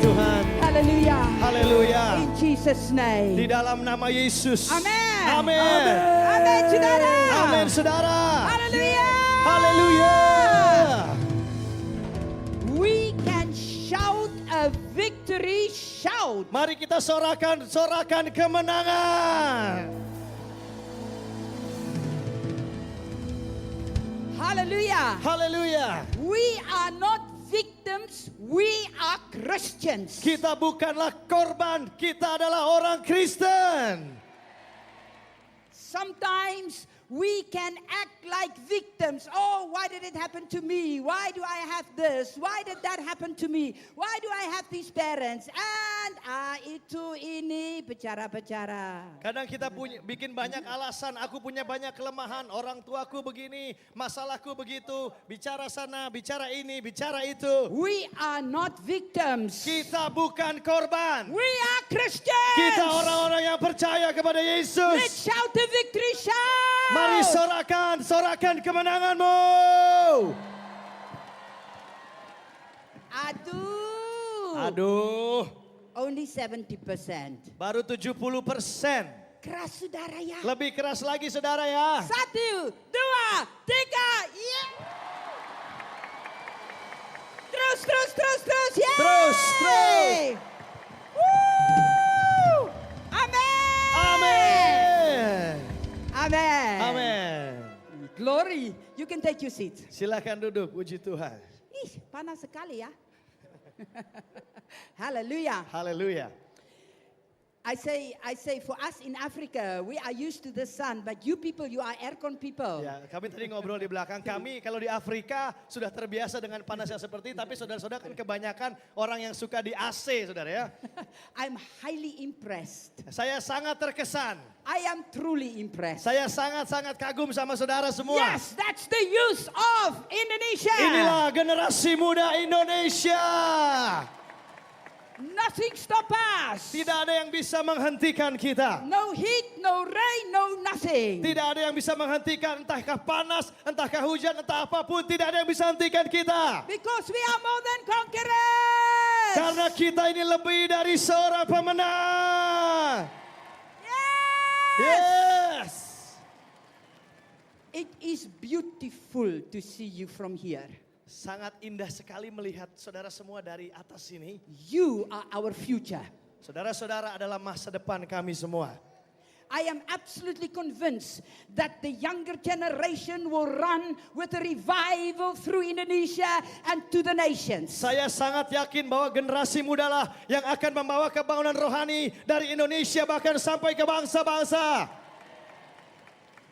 Tuhan. Hallelujah. Haleluya. In Jesus' Di name. dalam nama Yesus. Amin. Amin. Amin, saudara. Amin, saudara. Hallelujah. Haleluya. We can shout a victory shout. Mari kita sorakan kemenangan. Hallelujah. Haleluya. We are not victims, we are Christians. Kita bukanlah korban, kita adalah orang Kristen. Sometimes we can act like victims. Oh, why did it happen to me? Why do I have this? Why did that happen to me? Why do I have these parents? And itu ini bicara-bicara. Kadang kita bikin banyak alasan, aku punya banyak kelemahan, orang tuaku begini, masalahku begitu, bicara sana, bicara ini, bicara itu. We are not victims. Kita bukan korban. We are Christians. Kita orang-orang yang percaya kepada Let's Yesus. shout the victory shout. Mari sorakan kemenanganmu. Aduh, Only 70%. baru 70%. Keras saudara ya. Lebih keras lagi saudara ya. 1, 2, 3, yeah. Terus, yeah. Terus. Woo! Amen. Amin. Amen. Amin. Glory. You can take your seat. Silakan duduk, puji Tuhan. Ih, panas sekali ya. Hallelujah. Haleluya. I say for us in Africa, we are used to the sun, but you people, you are aircon people. Ya, kami tadi ngobrol di belakang kami, kalau di Afrika sudah terbiasa dengan panas yang seperti ini, tapi saudara-saudara kan kebanyakan orang yang suka di AC, saudara ya. I'm highly impressed. Saya sangat terkesan. I am truly impressed. Saya sangat-sangat kagum sama saudara semua. Yes, that's the youth of Indonesia. Inilah generasi muda Indonesia. Nothing stop us. Tidak ada yang bisa menghentikan kita. No heat, no rain, no nothing. Tidak ada yang bisa menghentikan, entahkah panas, entahkah hujan, entah apapun. Tidak ada yang bisa hentikan kita. Because we are more than conquerors. Karena kita ini lebih dari seorang pemenang. Yes. Yes. It is beautiful to see you from here. Sangat indah sekali melihat saudara semua dari atas sini. You are our future. Saudara-saudara adalah masa depan kami semua. I am absolutely convinced that the younger generation will run with a revival through Indonesia and to the nations. Saya sangat yakin bahwa generasi muda lah yang akan membawa kebangunan rohani dari Indonesia bahkan sampai ke bangsa-bangsa.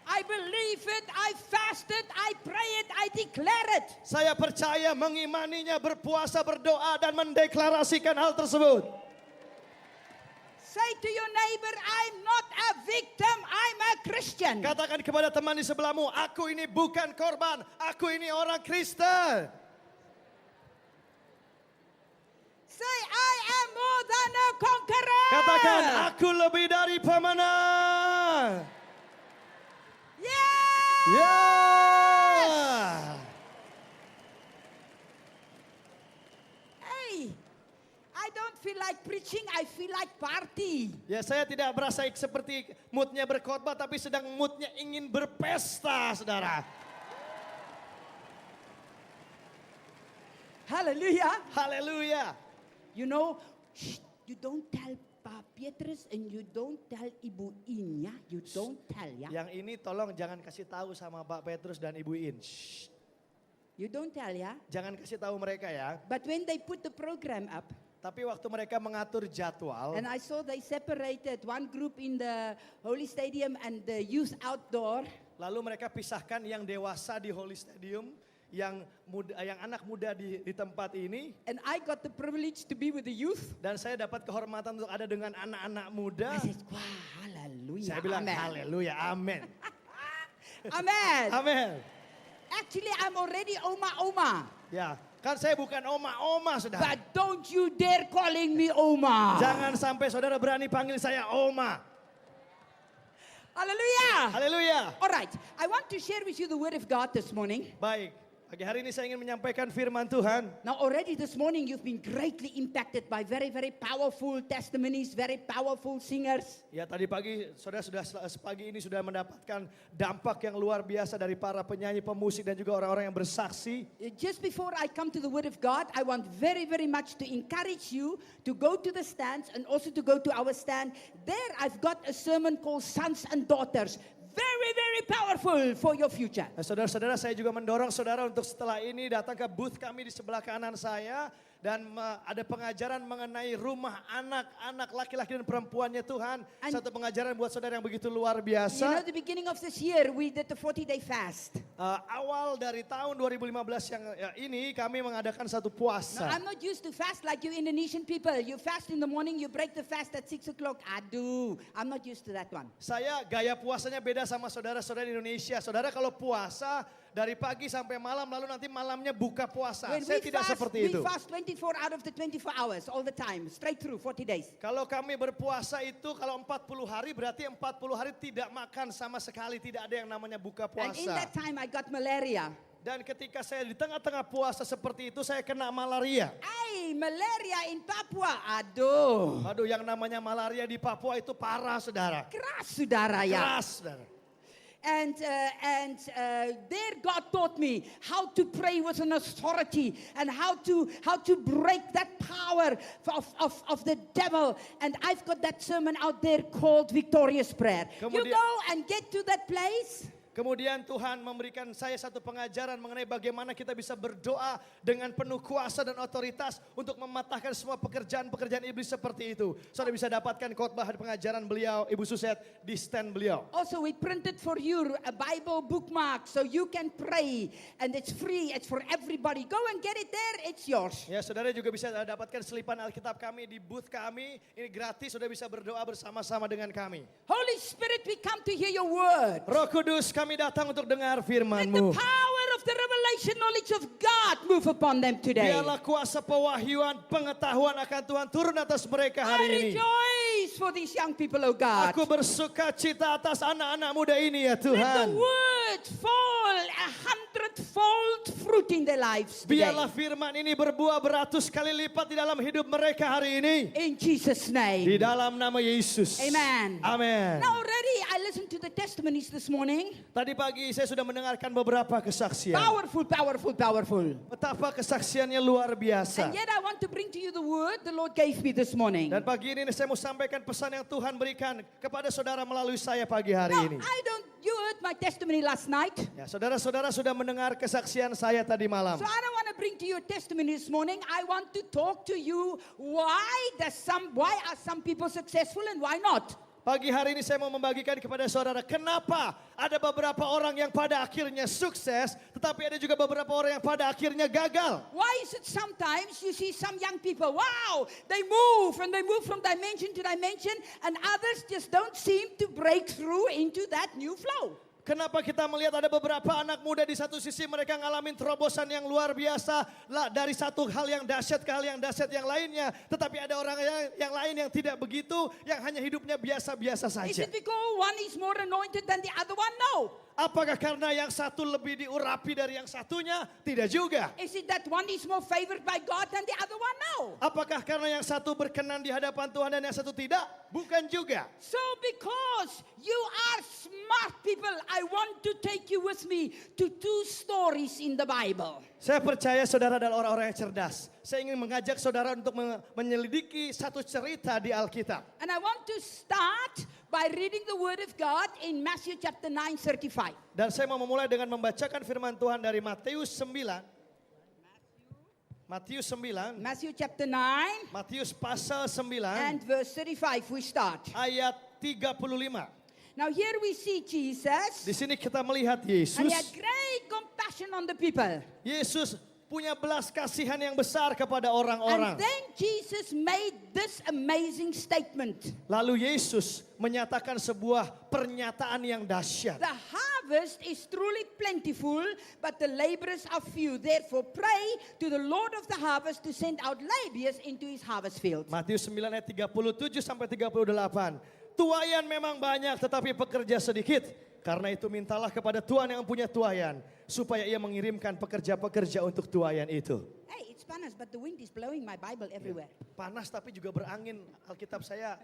I believe it, I fast it, I pray it, I declare it. Saya percaya, mengimaninya, berpuasa, berdoa dan mendeklarasikan hal tersebut. Say to your neighbor, I'm not a victim, I'm a Christian. Katakan kepada teman di sebelahmu, aku ini bukan korban, aku ini orang Kristen. Say, I am more than a conqueror. Katakan, aku lebih dari pemenang. Yes. Yeah. Hey, I don't feel like preaching, I feel like party. Ya, saya tidak berasa seperti moodnya berkhotbah, tapi sedang moodnya ingin berpesta, saudara. Hallelujah. Haleluya. You know, you don't tell Pak Petrus and you don't tell Ibu In ya. You don't tell ya. Yang ini tolong jangan kasih tahu sama Pak Petrus dan Ibu In. Shh. You don't tell ya. Jangan kasih tahu mereka ya. But when they put the program up, Tapi waktu mereka mengatur jadwal, and I saw they separated one group in the Holy Stadium and the youth outdoor. lalu mereka pisahkan yang dewasa di Holy Stadium, yang anak muda di tempat ini. And I got the privilege to be with the youth. Dan saya dapat kehormatan untuk ada dengan anak-anak muda. I said, wow, hallelujah. Saya bilang amen. haleluya, amin. Amen. Amin. Actually, I'm already Oma. Ya, kan saya bukan oma-oma, saudara. But don't you dare calling me Oma. Jangan sampai saudara berani panggil saya oma. Hallelujah. Haleluya. All right, I want to share with you the word of God this morning. Baik, Pagi hari ini saya ingin menyampaikan firman Tuhan. Now already this morning you've been greatly impacted by very, very powerful testimonies, very powerful singers. Ya tadi pagi saudara sudah pagi ini sudah mendapatkan dampak yang luar biasa dari para penyanyi, pemusik dan juga orang-orang yang bersaksi. Just before I come to the Word of God, I want very, very much to encourage you to go to the stands and also to go to our stand. There I've got a sermon called Sons and Daughters. Very, very powerful for your future. Nah, saudara-saudara, saya juga mendorong saudara untuk setelah ini datang ke booth kami di sebelah kanan saya. Dan ada pengajaran mengenai rumah anak-anak laki-laki dan perempuannya Tuhan. Satu pengajaran buat saudara yang begitu luar You know, biasa. the beginning of this year, we did the 40-day fast. Awal dari tahun 2015 yang ini kami mengadakan satu Now, puasa. I'm not used to fast like you Indonesian people. You fast in the morning, you break the fast at 6 o'clock. Aduh, I'm not used to that one. Saya gaya puasanya beda sama saudara-saudara di Indonesia. Saudara kalau puasa dari pagi sampai malam lalu nanti malamnya buka puasa. When Saya tidak seperti itu. we fast 24 out of the 24 hours, all the time, straight through 40 days. Kalau kami berpuasa itu kalau 40 hari berarti 40 hari tidak makan sama sekali. Tidak ada yang namanya buka And in puasa. that time, I got malaria. Dan ketika saya di tengah-tengah puasa seperti itu saya kena malaria. Ay, malaria in Papua. Aduh. Aduh, yang namanya malaria di Papua itu parah, saudara. Keras, saudara ya. Keras, saudara. And there God taught me how to pray with an authority and how to break that power of the devil. And I've got that sermon out there called Victorious Prayer. You Kemudian- go and get to that place. Kemudian Tuhan memberikan saya satu pengajaran mengenai bagaimana kita bisa berdoa dengan penuh kuasa dan otoritas untuk mematahkan semua pekerjaan-pekerjaan iblis seperti itu. Saudara bisa dapatkan khotbah pengajaran beliau, Ibu Suset, di stand beliau. Also, we printed for you a Bible bookmark so you can pray. And it's free, it's for everybody. Go and get it there, it's yours. Ya, saudara juga bisa dapatkan selipan Alkitab kami di booth kami. Ini gratis, saudara bisa berdoa bersama-sama dengan kami. Holy Spirit, we come to hear your word. Roh Kudus, kami datang untuk dengar Let the firman-Mu. power of the revelation knowledge of God move upon them today. Biarlah kuasa pewahyuan, pengetahuan akan Tuhan turun atas mereka I hari ini. rejoice for these young people, oh God. Aku bersuka cita atas anak-anak muda ini ya Let Tuhan. the word fall 100-fold fruit in their lives today. Biarlah firman ini berbuah beratus kali lipat di dalam hidup mereka hari ini. In Jesus' Di name. dalam nama Yesus. Amen. Amin. Now already I listened to the testimonies this morning. Tadi pagi saya sudah mendengarkan beberapa kesaksian. Powerful, powerful, powerful. Betapa kesaksiannya luar biasa. And yet I want to bring to you the word the Lord gave me this morning. Dan pagi ini saya mau sampaikan pesan yang Tuhan berikan kepada saudara melalui saya pagi hari Now, ini. you heard my testimony last night. Ya, saudara-saudara sudah mendengar kesaksian saya tadi malam. So I don't want to bring to you a testimony this morning. I want to talk to you why are some people successful and why not? Pagi hari ini saya mau membagikan kepada saudara kenapa ada beberapa orang yang pada akhirnya sukses, tetapi ada juga beberapa orang yang pada akhirnya gagal. Why is it sometimes you see some young people, wow, they move from dimension to dimension and others just don't seem to break through into that new flow? Kenapa kita melihat ada beberapa anak muda di satu sisi mereka ngalamin terobosan yang luar biasa lah dari satu hal yang dahsyat ke hal yang dahsyat yang lainnya, tetapi ada orang yang lain yang tidak begitu, yang hanya hidupnya biasa-biasa Is saja. it because one is more anointed than the other one? No. Apakah karena yang satu lebih diurapi dari yang satunya? Tidak juga. Is it that one is more favored by God than the other one? No. Apakah karena yang satu berkenan di hadapan Tuhan dan yang satu tidak? Bukan juga. So because you are smart people, I want to take you with me to two stories in the Bible. Saya percaya saudara adalah orang-orang yang cerdas. Saya ingin mengajak saudara untuk menyelidiki satu cerita di Alkitab. And I want to start by reading the word of God in Matthew chapter 9:35. Dan saya mau memulai dengan membacakan firman Tuhan dari Matius 9. Matthew chapter 9 Matius pasal 9 and verse 35 we start. ayat 35. Now here we see Jesus, Di sini kita melihat and Yesus. he had great compassion on the people. Yesus punya belas kasihan yang besar kepada And orang-orang. then Jesus made this amazing statement. Lalu Yesus menyatakan sebuah pernyataan yang dahsyat. The harvest is truly plentiful, but the laborers are few. Therefore pray to the Lord of the harvest to send out laborers into his harvest field. Matius 9 ayat 37 sampai 38. Tuayan memang banyak tetapi pekerja sedikit. Karena itu mintalah kepada Tuhan yang punya tuayan. Supaya ia mengirimkan pekerja-pekerja untuk tuayan itu. Hey, it's panas, but the wind is blowing my Bible everywhere. Panas tapi juga berangin. Alkitab saya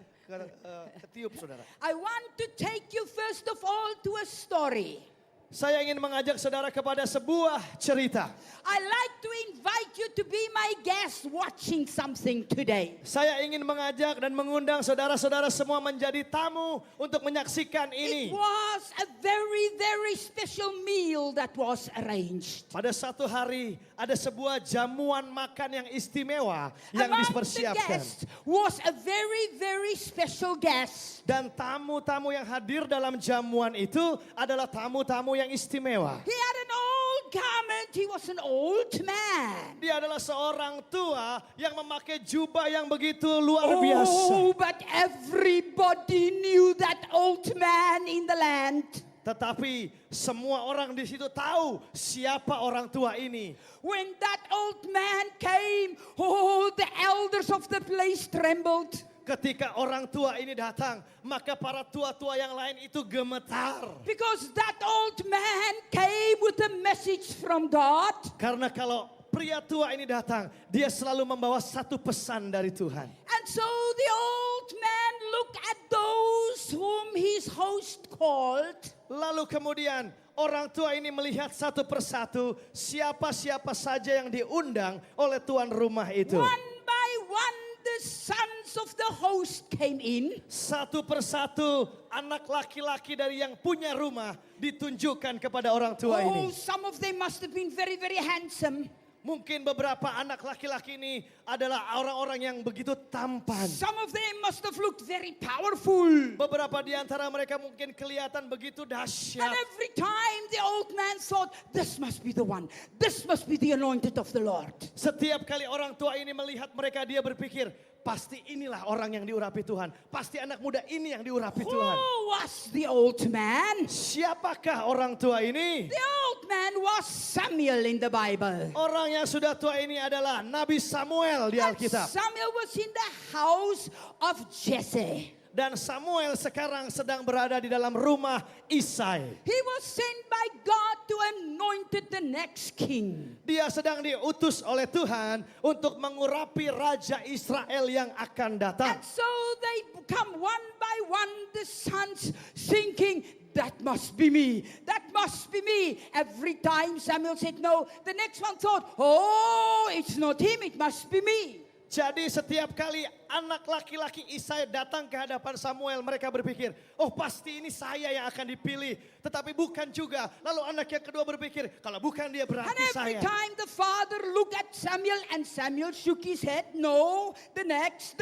ketiup saudara. I want to take you first of all to a story. Saya ingin mengajak saudara kepada sebuah cerita. I like to invite you to be my guest watching something today. Saya ingin mengajak dan mengundang saudara-saudara semua menjadi tamu untuk menyaksikan It ini. was a very, very special meal that was arranged. Pada satu hari ada sebuah jamuan makan yang istimewa yang Among the dipersiapkan. guests was a very, very special guest. Dan tamu-tamu yang hadir dalam jamuan itu adalah tamu-tamu yang istimewa. He had an old garment. He was an old man. Dia adalah seorang tua yang memakai jubah yang begitu luar biasa. Oh, but everybody knew that old man in the land. Tetapi semua orang di situ tahu siapa orang tua ini. When that old man came, oh, the elders of the place trembled. Ketika orang tua ini datang, maka para tua-tua yang lain itu gemetar. Because that old man came with a message from God. Karena kalau pria tua ini datang, dia selalu membawa satu pesan dari Tuhan. And so the old man looked at those whom his host called. Lalu kemudian orang tua ini melihat satu persatu siapa-siapa saja yang diundang oleh tuan rumah itu. One by one, the sons of the host came in. Satu persatu anak laki-laki dari yang punya rumah ditunjukkan kepada orang tua Oh, ini. some of them must have been very, very handsome. Mungkin beberapa anak laki-laki ini adalah orang-orang yang begitu tampan. Some of them must have looked very powerful. Beberapa di antara mereka mungkin kelihatan begitu And dahsyat. every time the old man thought, this must be the one. This must be the anointed of the Lord. Setiap kali orang tua ini melihat mereka, dia berpikir, pasti inilah orang yang diurapi Tuhan. Pasti anak muda ini yang diurapi Who Tuhan. was the old man? Siapakah orang tua ini? The old man was Samuel in the Bible. Orang yang sudah tua ini adalah Nabi Samuel di And Alkitab. Samuel was in the house of Jesse. Dan Samuel sekarang sedang berada di dalam rumah Isai. He was sent by God to anoint the next king. Dia sedang diutus oleh Tuhan untuk mengurapi Raja Israel yang akan datang. And so they come one by one, the sons, thinking, that must be me. That must be me. Every time Samuel said no, the next one thought, oh, it's not him, it must be me. Jadi setiap kali anak laki-laki Isai datang ke hadapan Samuel, mereka berpikir, oh pasti ini saya yang akan dipilih. Tetapi bukan juga. Lalu anak yang kedua berpikir, kalau bukan dia And berarti every saya. time the father looked at Samuel and Samuel shook his head, no, the next,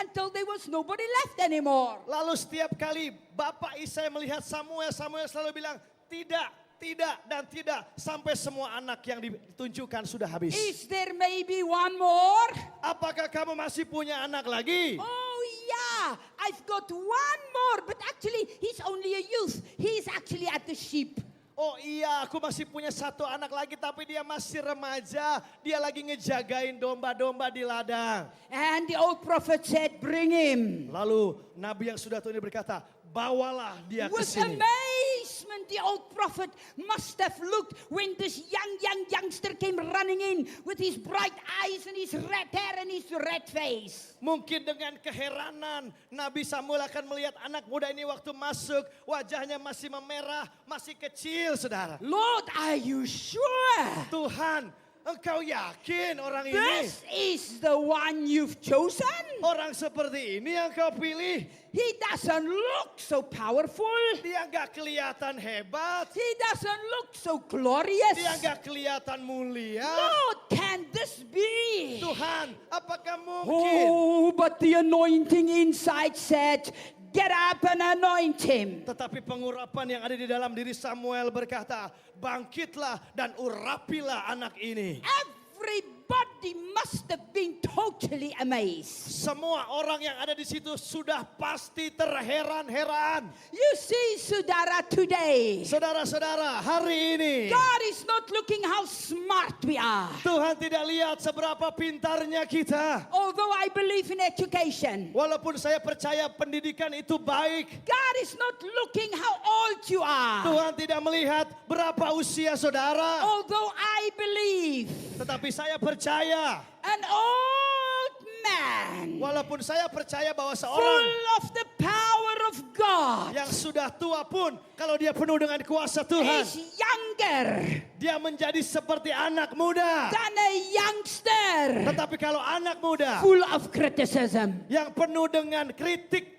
until there was nobody left anymore. Lalu setiap kali Bapak Isai melihat Samuel, Samuel selalu bilang, tidak, tidak, dan tidak. Sampai semua anak yang ditunjukkan sudah habis. Is there maybe one more? Apakah kamu masih punya anak lagi? Oh yeah, I've got one more, but actually he's only a youth. He's actually at the sheep. Oh iya, aku masih punya satu anak lagi, tapi dia masih remaja. Dia lagi ngejagain domba-domba di ladang. And the old prophet said, bring him. Lalu Nabi yang sudah tua ini berkata, bawalah dia ke With sini. amazement, the old prophet must have looked when this young youngster came running in with his bright eyes and his red hair and his red face. Mungkin dengan keheranan, Nabi Samuel akan melihat anak muda ini waktu masuk, wajahnya masih memerah, masih kecil, saudara. Lord, are you sure? Tuhan, engkau yakin orang ini? This is the one you've chosen? Orang seperti ini yang kau pilih? He doesn't look so powerful. Dia nggak kelihatan hebat. He doesn't look so glorious. Dia nggak kelihatan mulia. Lord, can this be? Tuhan, apakah mungkin? Oh, but the anointing inside said, get up and anoint him. Tetapi pengurapan yang ada di dalam diri Samuel berkata, bangkitlah dan urapilah anak ini. Every Everybody must have been totally amazed. Semua orang yang ada di situ sudah pasti terheran-heran. You see, Sudara, today, Saudara-saudara, hari ini God is not looking how smart we are. Tuhan tidak lihat seberapa pintarnya kita. Although I believe in education, Walaupun saya percaya pendidikan itu baik, God is not looking how old you are. Tuhan tidak melihat berapa usia saudara. Although I believe Tetapi saya percaya, an old man walaupun saya percaya bahwa seorang full of the power of God yang sudah tua pun, kalau dia penuh dengan kuasa Tuhan, is younger dia menjadi seperti anak muda. than a youngster Tetapi kalau anak muda full of criticism. yang penuh dengan kritik,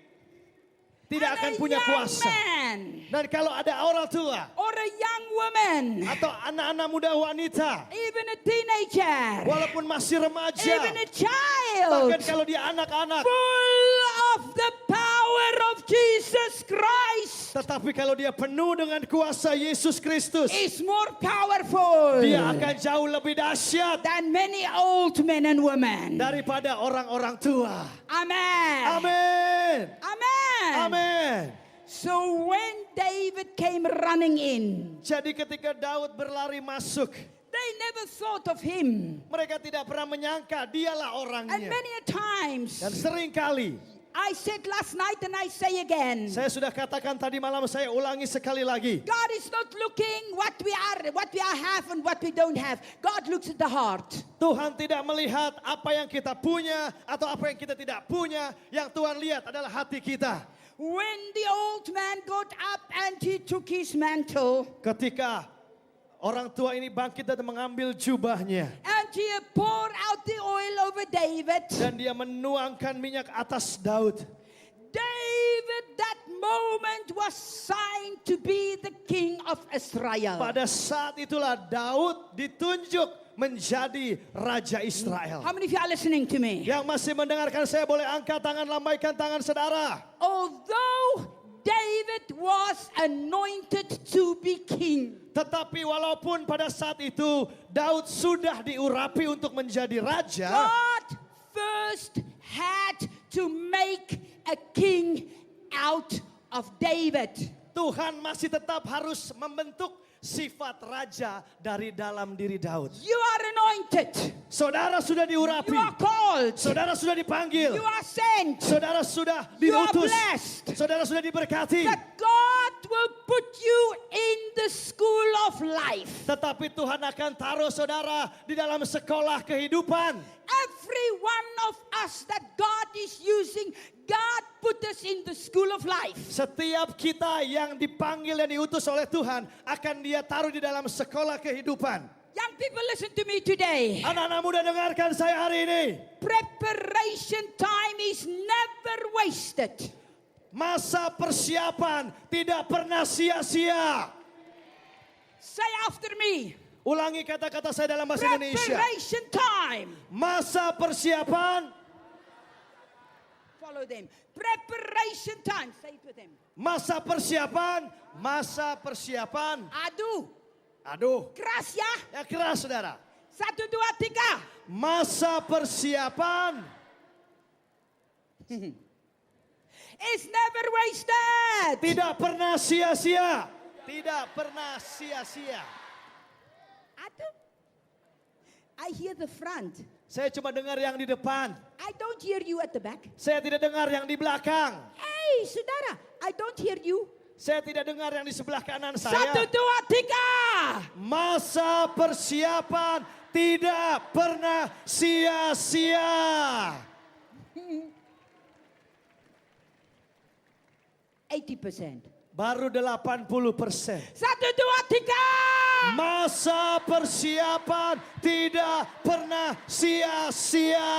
tidak And akan a punya young kuasa. man Dan kalau ada orang tua or a young woman, atau anak-anak muda wanita, even a teenager, walaupun masih remaja, even a child, bahkan kalau dia anak-anak, full of the power of Jesus Christ, tetapi kalau dia penuh dengan kuasa Yesus Kristus, is more powerful dia akan jauh lebih dahsyat than many old men and women. daripada orang-orang tua. Amen. Amin. Amen. Amin. So when David came running in, Jadi ketika Daud berlari masuk, they never thought of him. mereka tidak pernah menyangka dialah And orangnya. many a times, Dan sering kali, I said last night and I say again, saya sudah katakan tadi malam, saya ulangi sekali lagi. God is not looking what we have and what we don't have. God looks at the heart. Tuhan tidak melihat apa yang kita punya atau apa yang kita tidak punya. Yang Tuhan lihat adalah hati kita. When the old man got up and he took his mantle Ketika orang tua ini bangkit dan mengambil jubahnya, and he poured out the oil over David, dan dia menuangkan minyak atas Daud. David that moment was signed to be the king of Israel. Pada saat itulah Daud ditunjuk menjadi Raja Israel. How many of you are listening to me? Yang masih mendengarkan saya boleh angkat tangan, lambaikan tangan saudara. Although David was anointed to be king, Tetapi walaupun pada saat itu Daud sudah diurapi untuk menjadi raja, God first had to make a king out of David. Tuhan masih tetap harus membentuk sifat raja dari dalam diri Daud. You are anointed. Saudara sudah diurapi. You are called. Saudara sudah dipanggil. You are sent. Saudara sudah You are diutus. blessed. Saudara sudah diberkati. That God will put you in the school of life. Tetapi Tuhan akan taruh saudara di dalam sekolah kehidupan. Every one of us that God is using, God put us in the school of life. Setiap kita yang dipanggil dan diutus oleh Tuhan akan dia taruh di dalam sekolah kehidupan. Young people, listen to me today. Anak-anak muda dengarkan saya hari ini. Preparation time is never wasted. Masa persiapan tidak pernah sia-sia. Say after me. Ulangi kata-kata saya dalam bahasa Indonesia. Preparation time. Masa persiapan. Follow them. Preparation time. Say it with them. Masa persiapan. Masa persiapan. Aduh. Keras ya. Ya keras saudara. 1, 2, 3. Masa persiapan. It's never wasted. Tidak pernah sia-sia. Tidak pernah sia-sia. I hear the front. Saya cuma dengar yang di depan. I don't hear you at the back. Saya tidak dengar yang di belakang. Hey, saudara, I don't hear you. Saya tidak dengar yang di sebelah kanan 1, saya. 2, 3. Masa persiapan tidak pernah sia-sia. Baru 80%. 1, 2, 3. Masa persiapan tidak pernah sia-sia.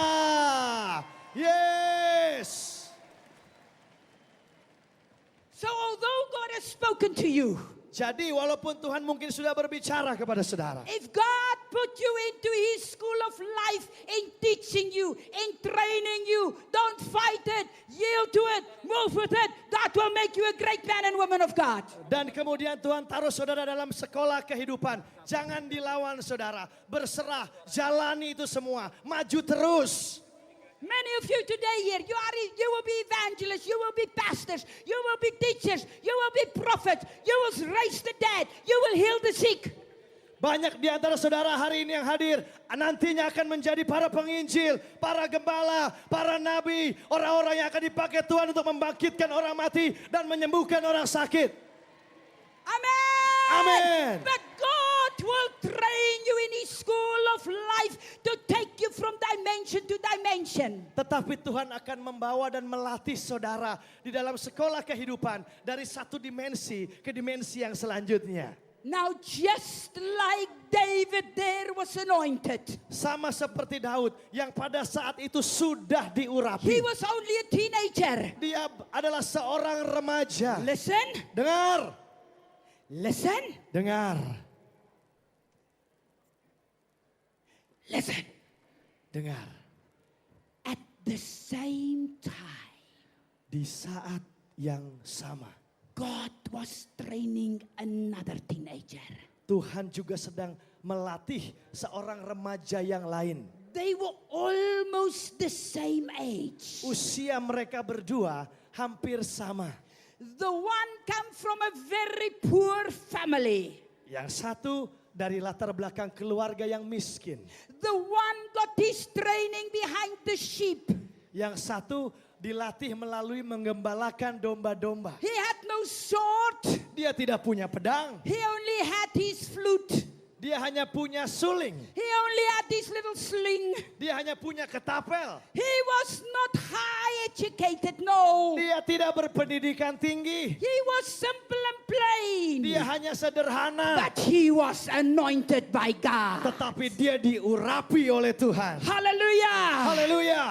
Yes. So although God has spoken to you, Jadi walaupun Tuhan mungkin sudah berbicara kepada saudara. if God put you into His school of life in teaching you, in training you, don't fight it. yield to it, move with it. That will make you a great man and woman of God. Dan kemudian Tuhan taruh saudara dalam sekolah kehidupan. Jangan dilawan saudara. Berserah, jalani itu semua. Maju terus. Many of you today here, you will be evangelists, you will be pastors, you will be teachers, you will be prophets, you will raise the dead, you will heal the sick. Banyak di antara saudara hari ini yang hadir nantinya akan menjadi para penginjil, para gembala, para nabi, orang-orang yang akan dipakai Tuhan untuk membangkitkan orang mati dan menyembuhkan orang sakit. Amen. Amen. But God will train you in His school of life to take you from dimension to dimension. Tetapi Tuhan akan membawa dan melatih saudara di dalam sekolah kehidupan dari satu dimensi ke dimensi yang selanjutnya. Now just like David there was anointed. Sama seperti Daud yang pada saat itu sudah He diurapi. was only a teenager. Dia adalah seorang remaja. Listen, Dengar, listen, dengar, listen. dengar. At the same time, Di saat yang sama, God was training another teenager. Tuhan juga sedang melatih seorang remaja yang lain. They were almost the same age. Usia mereka berdua hampir sama. The one come from a very poor family. Yang satu dari latar belakang keluarga yang miskin. The one got his training behind the sheep. Yang satu dilatih melalui menggembalakan domba-domba. He had no sword. Dia tidak punya pedang. He only had his flute. Dia hanya punya suling. He only had this little sling. Dia hanya punya ketapel. He was not high educated, no. Dia tidak berpendidikan tinggi. He was simple and plain. Dia hanya sederhana. But he was anointed by God. Tetapi dia diurapi oleh Tuhan. Hallelujah. Haleluya.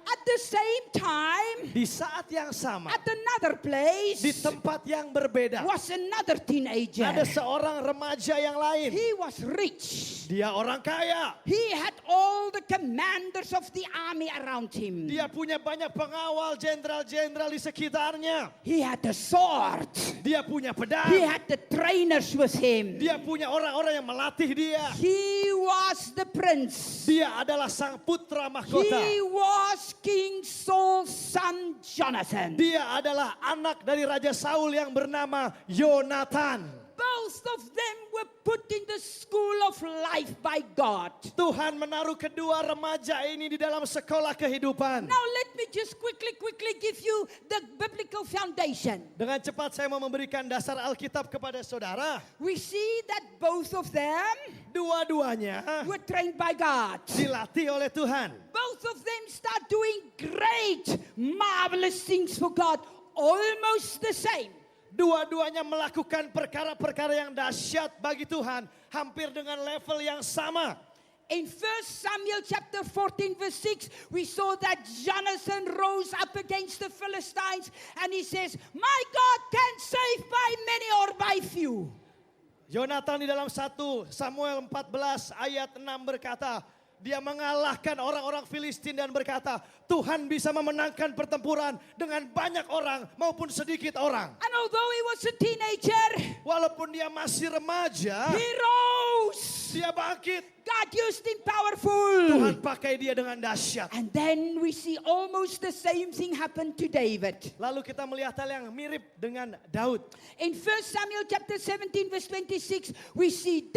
At the same time, Di saat yang sama, at another place, di tempat yang berbeda, was another teenager. ada seorang remaja yang lain. He was rich. Dia orang kaya. He had all the commanders of the army around him. Dia punya banyak pengawal, jenderal-jenderal di sekitarnya. He had a sword. Dia punya He pedang. had the trainers with him. Dia punya orang-orang yang melatih dia. He was the prince. Dia adalah sang putra mahkota. He was King Saul's son Jonathan. Dia adalah anak dari Raja Saul yang bernama Yonatan. Both of them were put in the school of life by God. Tuhan menaruh kedua remaja ini di dalam sekolah kehidupan. Now let me just quickly give you the biblical foundation. Dengan cepat saya mau memberikan dasar Alkitab kepada saudara. We see that both of them Dua-duanya were trained by God. dilatih oleh Tuhan. Both of them start doing great, marvelous things for God, almost the same. Dua-duanya melakukan perkara-perkara yang dahsyat bagi Tuhan, hampir dengan level yang sama. In 1 Samuel chapter 14 verse 6, we saw that Jonathan rose up against the Philistines and he says, my God can save by many or by few. Yonatan di dalam 1 Samuel 14 ayat 6 berkata, dia mengalahkan orang-orang Filistin dan berkata, Tuhan bisa memenangkan pertempuran dengan banyak orang maupun sedikit orang. And although he was a teenager, Walaupun dia masih remaja, he rose. dia bangkit. God used him powerful. Tuhan pakai dia dengan dahsyat. And then we see almost the same thing happen to David. Lalu kita melihat hal yang mirip dengan Daud. In 1 Samuel chapter 17 verse 26, we see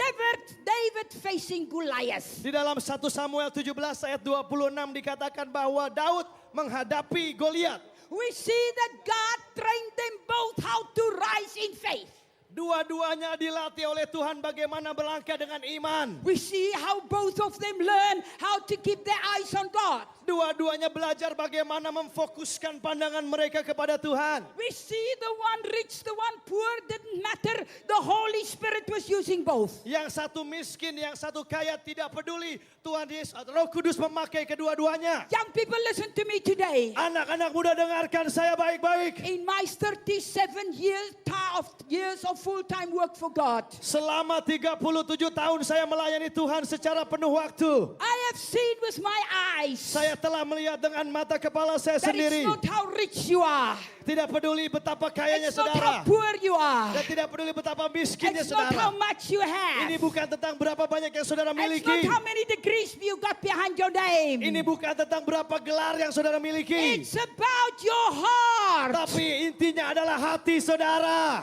David facing Goliath. Di dalam 1 Samuel 17 ayat 26 dikatakan bahwa Daud menghadapi Goliat. We see that God trained them both how to rise in faith. Dua-duanya dilatih oleh Tuhan bagaimana berlangkah dengan iman. We see how both of them learn how to keep their eyes on God. Dua-duanya belajar bagaimana memfokuskan pandangan mereka kepada Tuhan. We see the one rich, the one poor, didn't matter. The Holy Spirit was using both. Yang satu miskin, yang satu kaya tidak peduli. Tuhan Yesus, Roh Kudus memakai kedua-duanya. Young people, listen to me today. Anak-anak muda dengarkan saya baik-baik. In my 37 years years of full-time work for God. Selama 37 tahun saya melayani Tuhan secara penuh waktu. I have seen with my eyes. Saya telah melihat dengan mata kepala saya That sendiri. it's not how rich you are. Tidak peduli betapa kayanya It's not saudara. how poor you are. Dan tidak peduli betapa miskinnya It's not how saudara. much you have. Ini bukan tentang berapa banyak yang saudara It's not miliki. how many degrees you got behind your name. Ini bukan tentang berapa gelar yang saudara miliki. It's about your heart. Tapi intinya adalah hati saudara.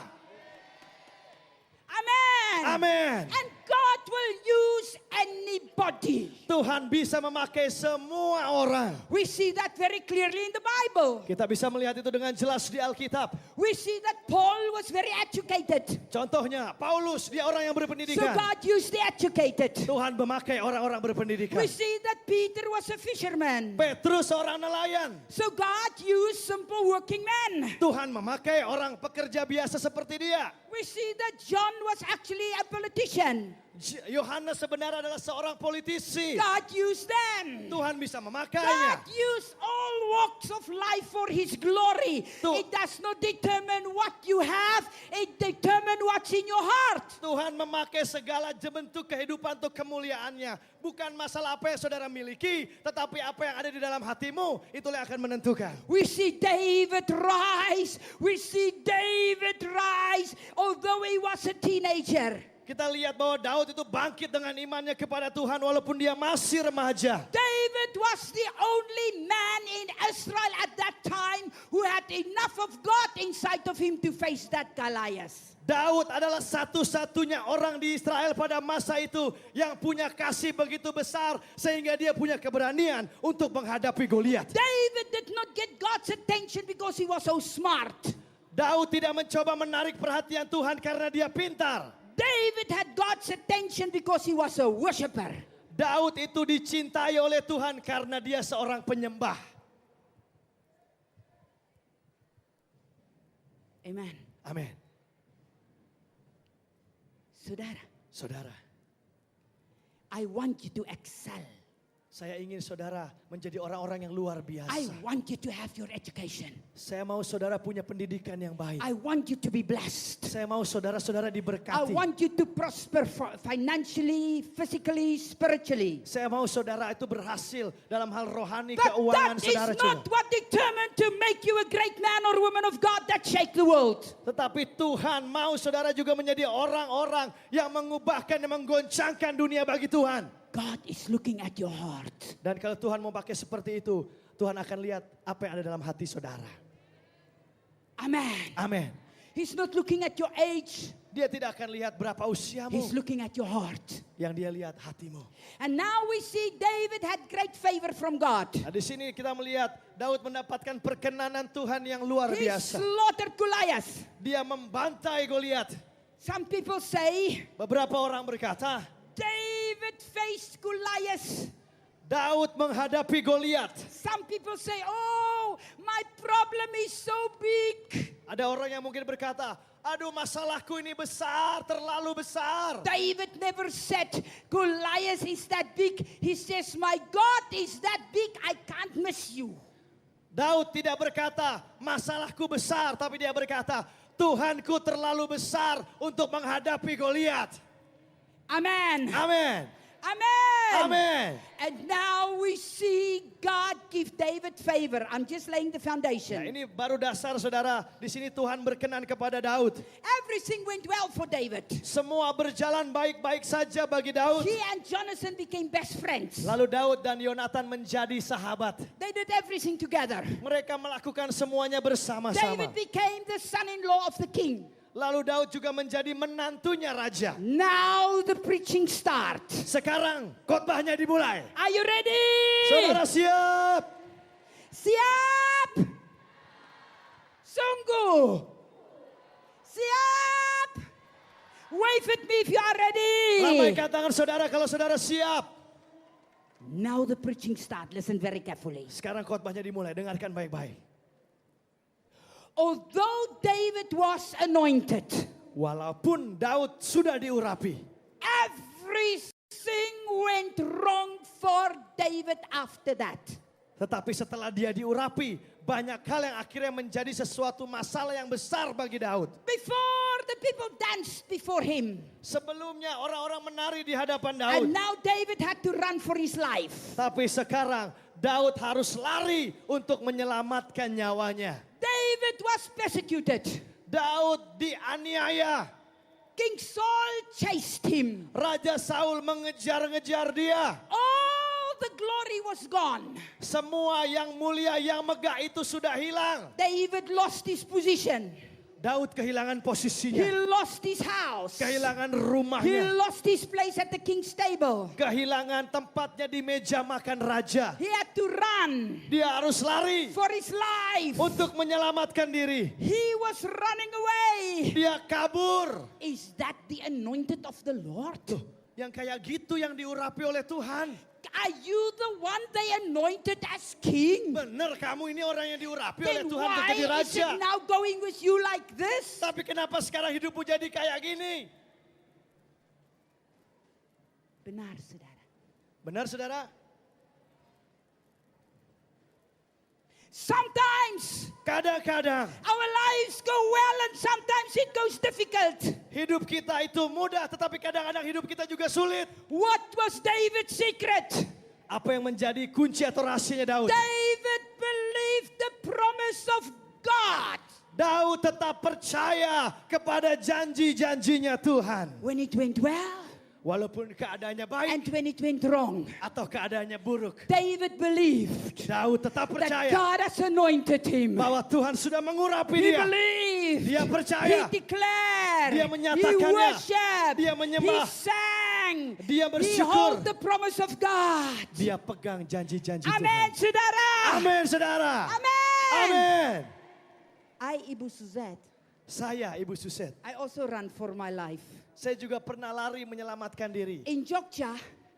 Amen. Amin. And God will use anybody. Tuhan bisa memakai semua orang. We see that very clearly in the Bible. Kita bisa melihat itu dengan jelas di Alkitab. We see that Paul was very educated. Contohnya, Paulus, dia orang yang So berpendidikan. God used the educated. Tuhan memakai orang-orang berpendidikan. We see that Peter was a fisherman. Petrus seorang nelayan. So God used simple working men. Tuhan memakai orang pekerja biasa seperti dia. We see that John was actually a politician. Yohanes sebenarnya adalah seorang politisi. God used them. Tuhan bisa memakainya. God used all walks of life for His glory. Tuh. It does not determine what you have. It determines what's in your heart. Tuhan memakai segala bentuk kehidupan untuk kemuliaannya. Bukan masalah apa yang saudara miliki, tetapi apa yang ada di dalam hatimu, itulah yang akan menentukan. We see David rise. We see David rise, although he was a teenager. Kita lihat bahwa Daud itu bangkit dengan imannya kepada Tuhan walaupun dia masih remaja. David was the only man in Israel at that time who had enough of God inside of him to face that Goliath. Daud adalah satu-satunya orang di Israel pada masa itu yang punya kasih begitu besar sehingga dia punya keberanian untuk menghadapi Goliat. David did not get God's attention because he was so smart. Daud tidak mencoba menarik perhatian Tuhan karena dia pintar. David had God's attention because he was a worshiper. Daud itu dicintai oleh Tuhan karena dia seorang penyembah. Amen. Amin. Saudara, Saudara, I want you to excel. saya ingin saudara menjadi orang-orang yang luar biasa. I want you to have your education. Saya mau saudara punya pendidikan yang baik. I want you to be blessed. Saya mau saudara-saudara I diberkati. want you to prosper financially, physically, spiritually. Saya mau saudara itu berhasil dalam hal rohani, But keuangan that is saudara not juga. what determined to make you a great man or woman of God that shake the world. Tetapi Tuhan mau saudara juga menjadi orang-orang yang mengubahkan, yang menggoncangkan dunia bagi Tuhan. God is looking at your heart. Dan kalau Tuhan mau pakai seperti itu, Tuhan akan lihat apa yang ada dalam hati saudara. Amen. Amin. He's not looking at your age. Dia tidak akan lihat berapa usiamu. He's looking at your heart. Yang dia lihat hatimu. And now we see David had great favor from God. Nah, di sini kita melihat Daud mendapatkan perkenanan Tuhan yang luar He biasa. slaughtered Goliath. Dia membantai Goliat. Some people say Beberapa orang berkata, David faced Goliath. Daud menghadapi Goliat. Some people say, oh, my problem is so big. Ada orang yang mungkin berkata, aduh masalahku ini besar, terlalu besar. David never said Goliath is that big. He says, my God is that big, I can't miss you. Daud tidak berkata, masalahku besar, tapi dia berkata, Tuhanku terlalu besar untuk menghadapi Goliat. Amen. Amin. Amen. Amin. And now we see God give David favor. I'm just laying the Nah, foundation. ini baru dasar saudara. Di sini Tuhan berkenan kepada Daud. Everything went well for David. Semua berjalan baik-baik saja bagi Daud. He and Jonathan became best friends. Lalu Daud dan Yonatan menjadi sahabat. They did everything together. Mereka melakukan semuanya bersama-sama. David became the son-in-law of the king. Lalu Daud juga menjadi menantunya raja. Now the preaching starts. Sekarang khotbahnya dimulai. Are you ready? Saudara siap? Siap. Sungguh. Siap. Wave at me if you are ready. Lambaikan tangan saudara kalau saudara siap. Now the preaching start. Listen very carefully. Sekarang khotbahnya dimulai. Dengarkan baik-baik. Although David was anointed, Walaupun Daud sudah diurapi, everything went wrong for David after that. tetapi setelah dia diurapi, banyak hal yang akhirnya menjadi sesuatu masalah yang besar bagi Daud. Before the people danced before him. Sebelumnya orang-orang menari di hadapan And Daud. now David had to run for his life. Tapi sekarang Daud harus lari untuk menyelamatkan nyawanya. David was persecuted. Daud dianiaya. King Saul chased him. Raja Saul mengejar-ngejar dia. All the glory was gone. Semua yang mulia, yang megah itu sudah hilang. David lost his position. Daud kehilangan He posisinya. lost his house. Kehilangan He rumahnya. lost his place at the king's table. Kehilangan tempatnya di meja makan raja. He had to run Dia harus lari for his life. untuk menyelamatkan diri. He was running away. Dia kabur. Is that the anointed of the Lord? Tuh, yang kayak gitu yang diurapi oleh Tuhan. Are you the one they anointed as king? Bener, kamu ini orang yang diurapi oleh Then Tuhan untuk why jadi is raja. it now going with you like this? Tapi kenapa sekarang hidupmu jadi kayak gini? Benar, saudara. Benar saudara? Sometimes Kadang-kadang our lives go well and sometimes it goes difficult. hidup kita itu mudah, tetapi kadang-kadang hidup kita juga sulit. What was David's secret? Apa yang menjadi kunci atau rahasianya Daud? David believed the promise of God. Daud tetap percaya kepada janji-janjinya Tuhan. When it went well Walaupun keadaannya baik and when it went wrong, atau keadaannya buruk. David believed Daud tetap that percaya God has anointed him. bahwa Tuhan sudah mengurapi He dia. believed. Dia percaya. He declared. Dia He menyatakannya. worshiped. Dia menyembah. He sang. Dia He bersyukur. held the promise of God. Dia pegang janji-janji Amin, Tuhan. saudara. Amin, saudara. Amin. Amin. I, Ibu Suzette, Saya, Ibu Suset, I also run for my life. saya juga pernah lari menyelamatkan diri. In Jogja,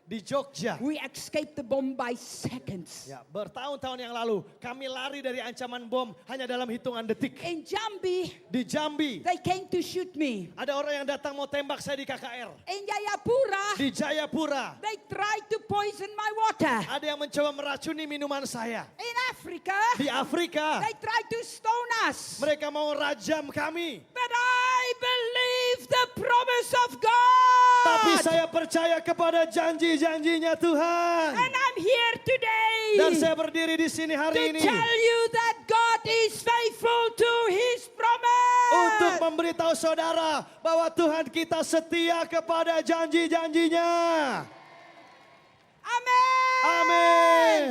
Di Jogja, we escaped the bomb by seconds. ya, bertahun-tahun yang lalu, kami lari dari ancaman bom hanya dalam hitungan detik. In Jambi, Di Jambi, they came to shoot me. ada orang yang datang mau tembak saya di KKR. In Jayapura, Di Jayapura, they tried to poison my water. ada yang mencoba meracuni minuman saya. In Africa, Di Afrika, they tried to stone us. mereka mau rajam kami. But I believe the promise of God. Tapi saya percaya kepada janji-janjinya Tuhan. And I'm here today Dan saya berdiri di sini to hari ini tell you that God is faithful to His promise. untuk memberitahu saudara bahwa Tuhan kita setia kepada janji-janjinya. Amen. Amin.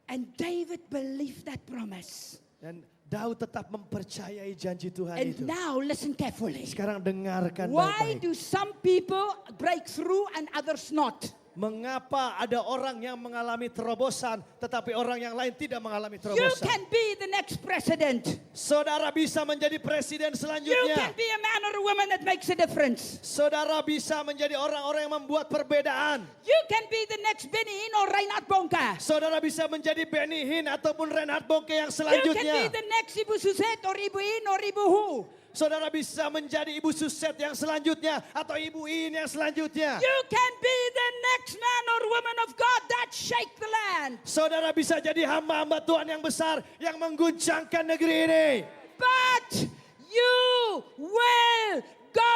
And David believed that promise. Dan Daud tetap mempercayai janji Tuhan And itu. now listen carefully. Sekarang dengarkan Why baik-baik. do some people break through and others not? Mengapa ada orang yang mengalami terobosan tetapi orang yang lain tidak mengalami You terobosan? can be the next president. Saudara bisa menjadi presiden You selanjutnya. can be a man or a woman that makes a difference. Saudara bisa menjadi orang-orang yang membuat perbedaan. You can be the next Benny Hinn or Reinhard Bonke. Saudara bisa menjadi Benny Hinn ataupun Reinhard Bonke yang You can be selanjutnya. the next Ibu Suzette or Ibu In or Ibu Hu. Saudara bisa menjadi Ibu Suset yang selanjutnya atau Ibu In yang selanjutnya. You can be the next man or woman of God that shake the land. Saudara bisa jadi hamba-hamba Tuhan yang besar yang mengguncangkan negeri ini. But you will go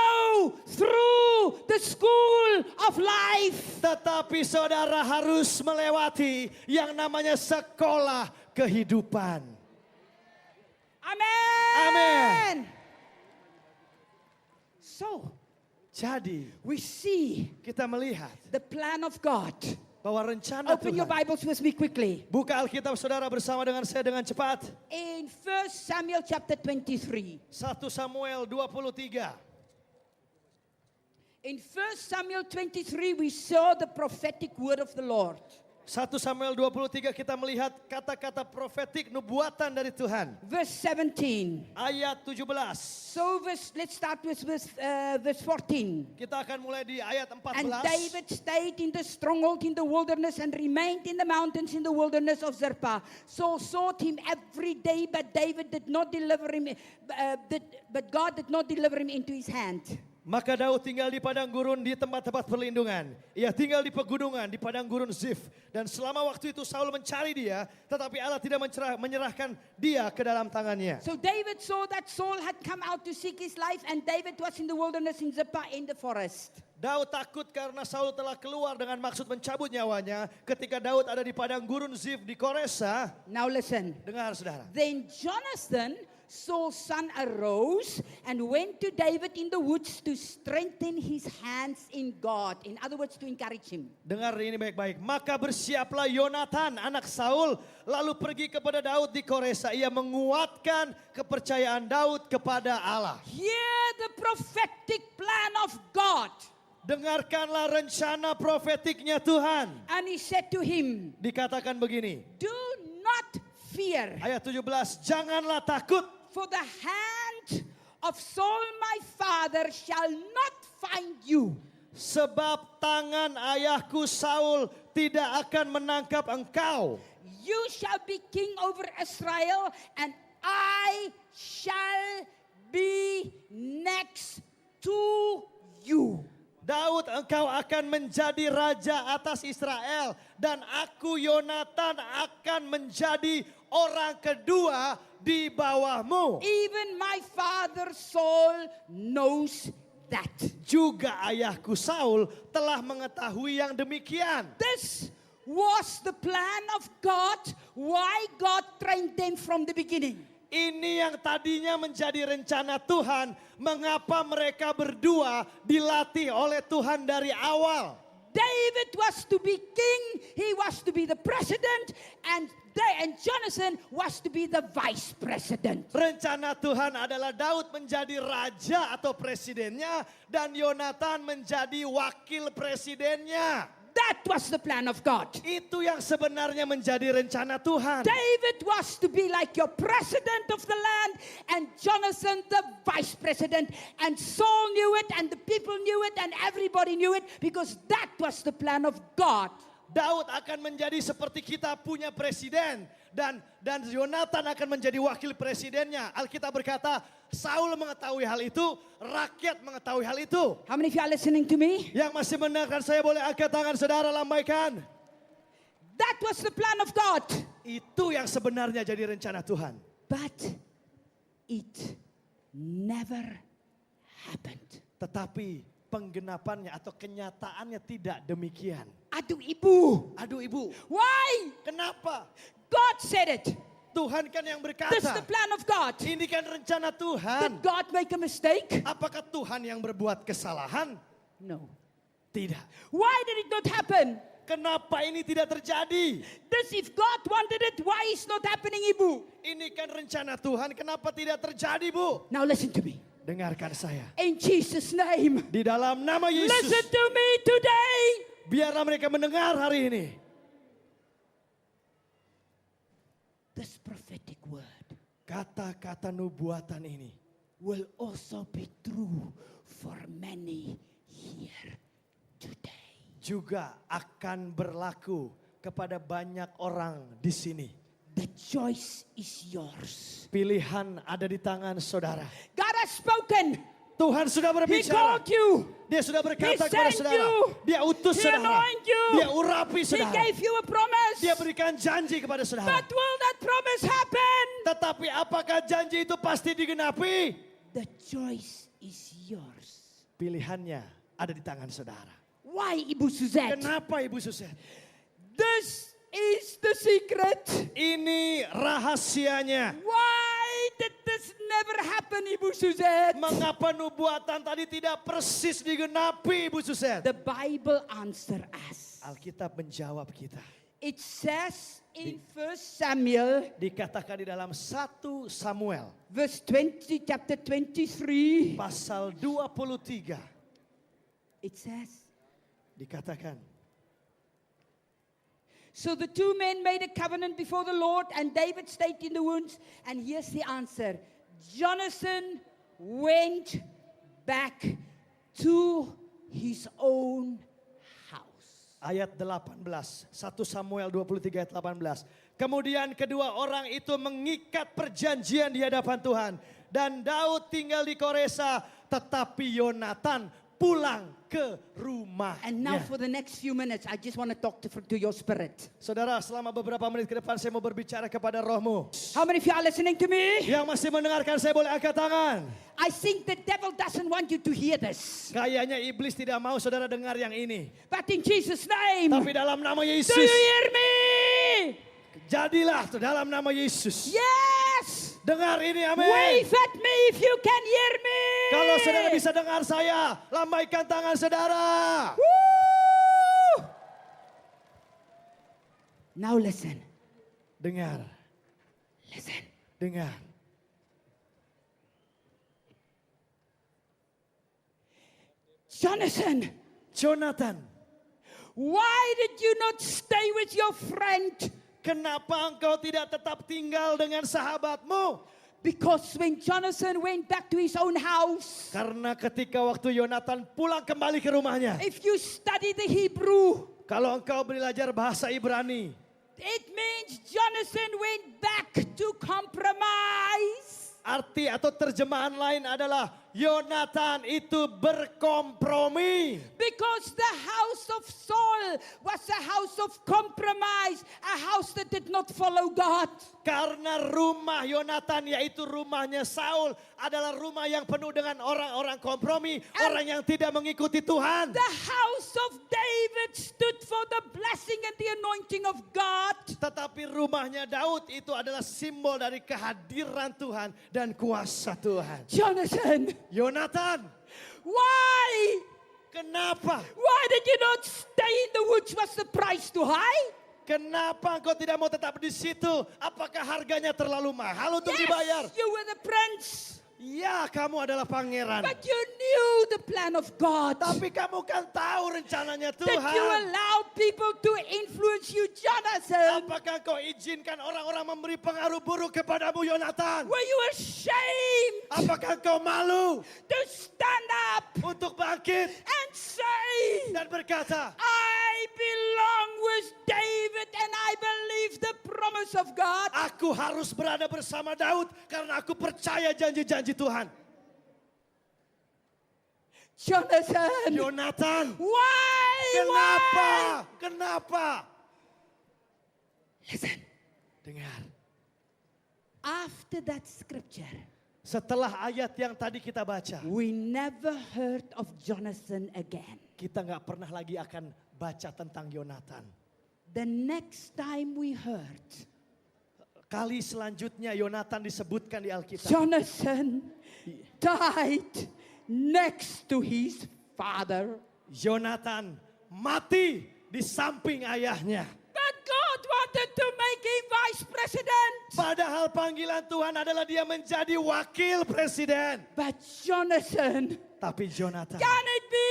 through the school of life. Tetapi saudara harus melewati yang namanya sekolah kehidupan. Amen. Amen. So, Jadi we see kita melihat the plan of God. bahwa rencana Open your Tuhan. Bibles with me quickly. Buka Alkitab saudara bersama dengan saya dengan cepat. In 1 Samuel chapter 23. 1 Samuel 23. In 1 Samuel 23 we saw the prophetic word of the Lord. 1 Samuel 23 kita melihat kata-kata profetik nubuatan dari Tuhan. Verse 17. Ayat 17. So let's start with verse 14. Kita akan mulai di ayat 14. And David stayed in the stronghold in the wilderness and remained in the mountains in the wilderness of Zerpa. Saul sought him every day, but David did not deliver him. But God did not deliver him into his hand. Maka Daud tinggal di padang gurun di tempat-tempat perlindungan. Ia tinggal di pegunungan di padang gurun Zif. Dan selama waktu itu Saul mencari dia, tetapi Allah tidak menyerahkan dia ke dalam tangannya. So David saw that Saul had come out to seek his life, and David was in the wilderness in Zippah in the forest. Daud takut karena Saul telah keluar dengan maksud mencabut nyawanya. Ketika Daud ada di padang gurun Zif di Koresa. Now listen. Dengar saudara. Then Jonathan, Saul's son, arose and went to David in the woods to strengthen his hands in God. In other words, to encourage him. Dengar ini baik-baik. Maka bersiaplah Yonatan anak Saul lalu pergi kepada Daud di Koresa. Ia menguatkan kepercayaan Daud kepada Allah. Hear the prophetic plan of God. Dengarkanlah rencana profetiknya Tuhan. And he said to him, Dikatakan begini. do not fear, Ayat 17. Janganlah takut. for the hand of Saul my father shall not find you. Sebab tangan ayahku Saul tidak akan menangkap engkau. You shall be king over Israel, and I shall be next to you. Daud, engkau akan menjadi raja atas Israel. Dan aku Yonatan akan menjadi orang kedua di bawahmu. Even my father Saul knows that. Juga ayahku Saul telah mengetahui yang demikian. This was the plan of God, why God trained them from the beginning. Ini yang tadinya menjadi rencana Tuhan. Mengapa mereka berdua dilatih oleh Tuhan dari awal. David was to be king, he was to be the president, and Jonathan was to be the vice president. Rencana Tuhan adalah Daud menjadi raja atau presidennya. Dan Yonatan menjadi wakil presidennya. That was the plan of God. Itu yang sebenarnya menjadi rencana Tuhan. David was to be like your president of the land, and Jonathan the vice president. And Saul knew it, and the people knew it, and everybody knew it, because that was the plan of God. Daud akan menjadi seperti kita punya presiden. Dan Yonatan akan menjadi wakil presidennya. Alkitab berkata, Saul mengetahui hal itu, rakyat mengetahui hal itu. How many of you are listening to me? Yang masih mendengarkan saya boleh angkat tangan saudara, lambaikan. That was the plan of God. Itu yang sebenarnya jadi rencana Tuhan. But it never happened. Tetapi penggenapannya atau kenyataannya tidak demikian. Aduh ibu. Aduh ibu, Why? kenapa? God said it. Tuhan kan yang This is the berkata. plan of God. Ini kan rencana Did Tuhan. God make a mistake? Apakah Tuhan yang berbuat kesalahan? No. Tidak. Why did it not happen? Kenapa ini tidak terjadi? This, if God wanted it, why is not happening, Ibu? Ini kan rencana Tuhan, kenapa tidak terjadi, Bu? Now listen to me. Dengarkan saya. In Jesus' name. Di dalam nama Listen Yesus, to me today. biarlah mereka mendengar hari ini. This prophetic word Kata-kata nubuatan ini will also be true for many here today. juga akan berlaku kepada banyak orang di sini. The choice is yours. Pilihan ada di tangan saudara. God has spoken. Tuhan sudah He berbicara. called you. Dia sudah berkata He kepada sent saudara. you. Dia utus He saudara. anoint you. Dia urapi He saudara. gave you a promise. Dia berikan janji kepada saudara. But will that promise happen? Tetapi apakah janji itu pasti digenapi? The choice is yours. Pilihannya ada di tangan saudara. Why, Ibu Suzette? Kenapa Ibu Suset? This is the secret. Ini rahasianya. Why did this never happen, Ibu Suzette? Mengapa nubuatan tadi tidak persis digenapi, Ibu Suset? The Bible answer us. Alkitab menjawab kita. It says in 1 Samuel, Dikatakan di dalam 1 Samuel verse 20, chapter 23. pasal 23. It says, Dikatakan, so the two men made a covenant before the Lord, and David stayed in the wounds. And here's the answer. Jonathan went back to his own house. ayat 18, 1 Samuel 23 ayat 18. Kemudian kedua orang itu mengikat perjanjian di hadapan Tuhan. Dan Daud tinggal di Koresa tetapi Yonatan pulang ke rumahnya. And now for the next few minutes, I just want to talk to your spirit. Saudara, selama beberapa menit ke depan saya mau berbicara kepada rohmu. How many of you are listening to me? Yang masih mendengarkan saya boleh angkat tangan. I think the devil doesn't want you to hear this. Kayaknya iblis tidak mau saudara dengar yang ini. But in Jesus' name, Tapi dalam nama do you Yesus, hear me? jadilah dalam nama Yesus. Yes! Dengar ini, amin. Wave at me if you can hear me. Kalau saudara bisa dengar saya, lambaikan tangan saudara. Woo! Now listen. Dengar, Listen. dengar. Jonathan, Jonathan, why did you not stay with your friend? kenapa engkau tidak tetap tinggal dengan sahabatmu? Because when Jonathan went back to his own house, Karena ketika waktu Yonatan pulang kembali ke rumahnya, if you study the Hebrew, kalau engkau belajar bahasa Ibrani, it means Jonathan went back to compromise. arti atau terjemahan lain adalah Yonatan itu berkompromi. Because the house of Saul was a house of compromise, a house that did not follow God. Karena rumah Yonatan yaitu rumahnya Saul adalah rumah yang penuh dengan orang-orang kompromi, orang yang tidak mengikuti Tuhan. The house of David stood for the blessing and the anointing of God. Tetapi rumahnya Daud itu adalah simbol dari kehadiran Tuhan dan kuasa Tuhan. Jonathan, Yonatan, why? kenapa? Why did you not stay in the woods? Was the price too high? Kenapa engkau tidak mau tetap di situ? Apakah harganya terlalu mahal untuk dibayar? Yes, you were the prince. Ya, kamu adalah pangeran. But you knew the plan of God. Tapi kamu kan tahu rencananya That you Tuhan. allow people to influence you, Jonathan. Apakah kau izinkan orang-orang memberi pengaruh buruk kepadamu, Yonatan? Were you ashamed Apakah kau malu to stand up untuk bangkit and say, dan berkata, I belong with David and I believe the promise of God? aku harus berada bersama Daud karena aku percaya janji-janji Tuhan. Jonathan, Yonatan, why? kenapa? Why? Kenapa? Listen, Dengar. after that scripture, Setelah ayat yang tadi kita baca, we never heard of Jonathan again. kita nggak pernah lagi akan baca tentang Yonatan. The next time we heard, Kali selanjutnya Yonatan disebutkan di Alkitab. Jonathan died next to his father. Yonatan mati di samping ayahnya. But God wanted to make him vice president. Padahal panggilan Tuhan adalah dia menjadi wakil presiden. But Jonathan, Tapi Yonatan, can it be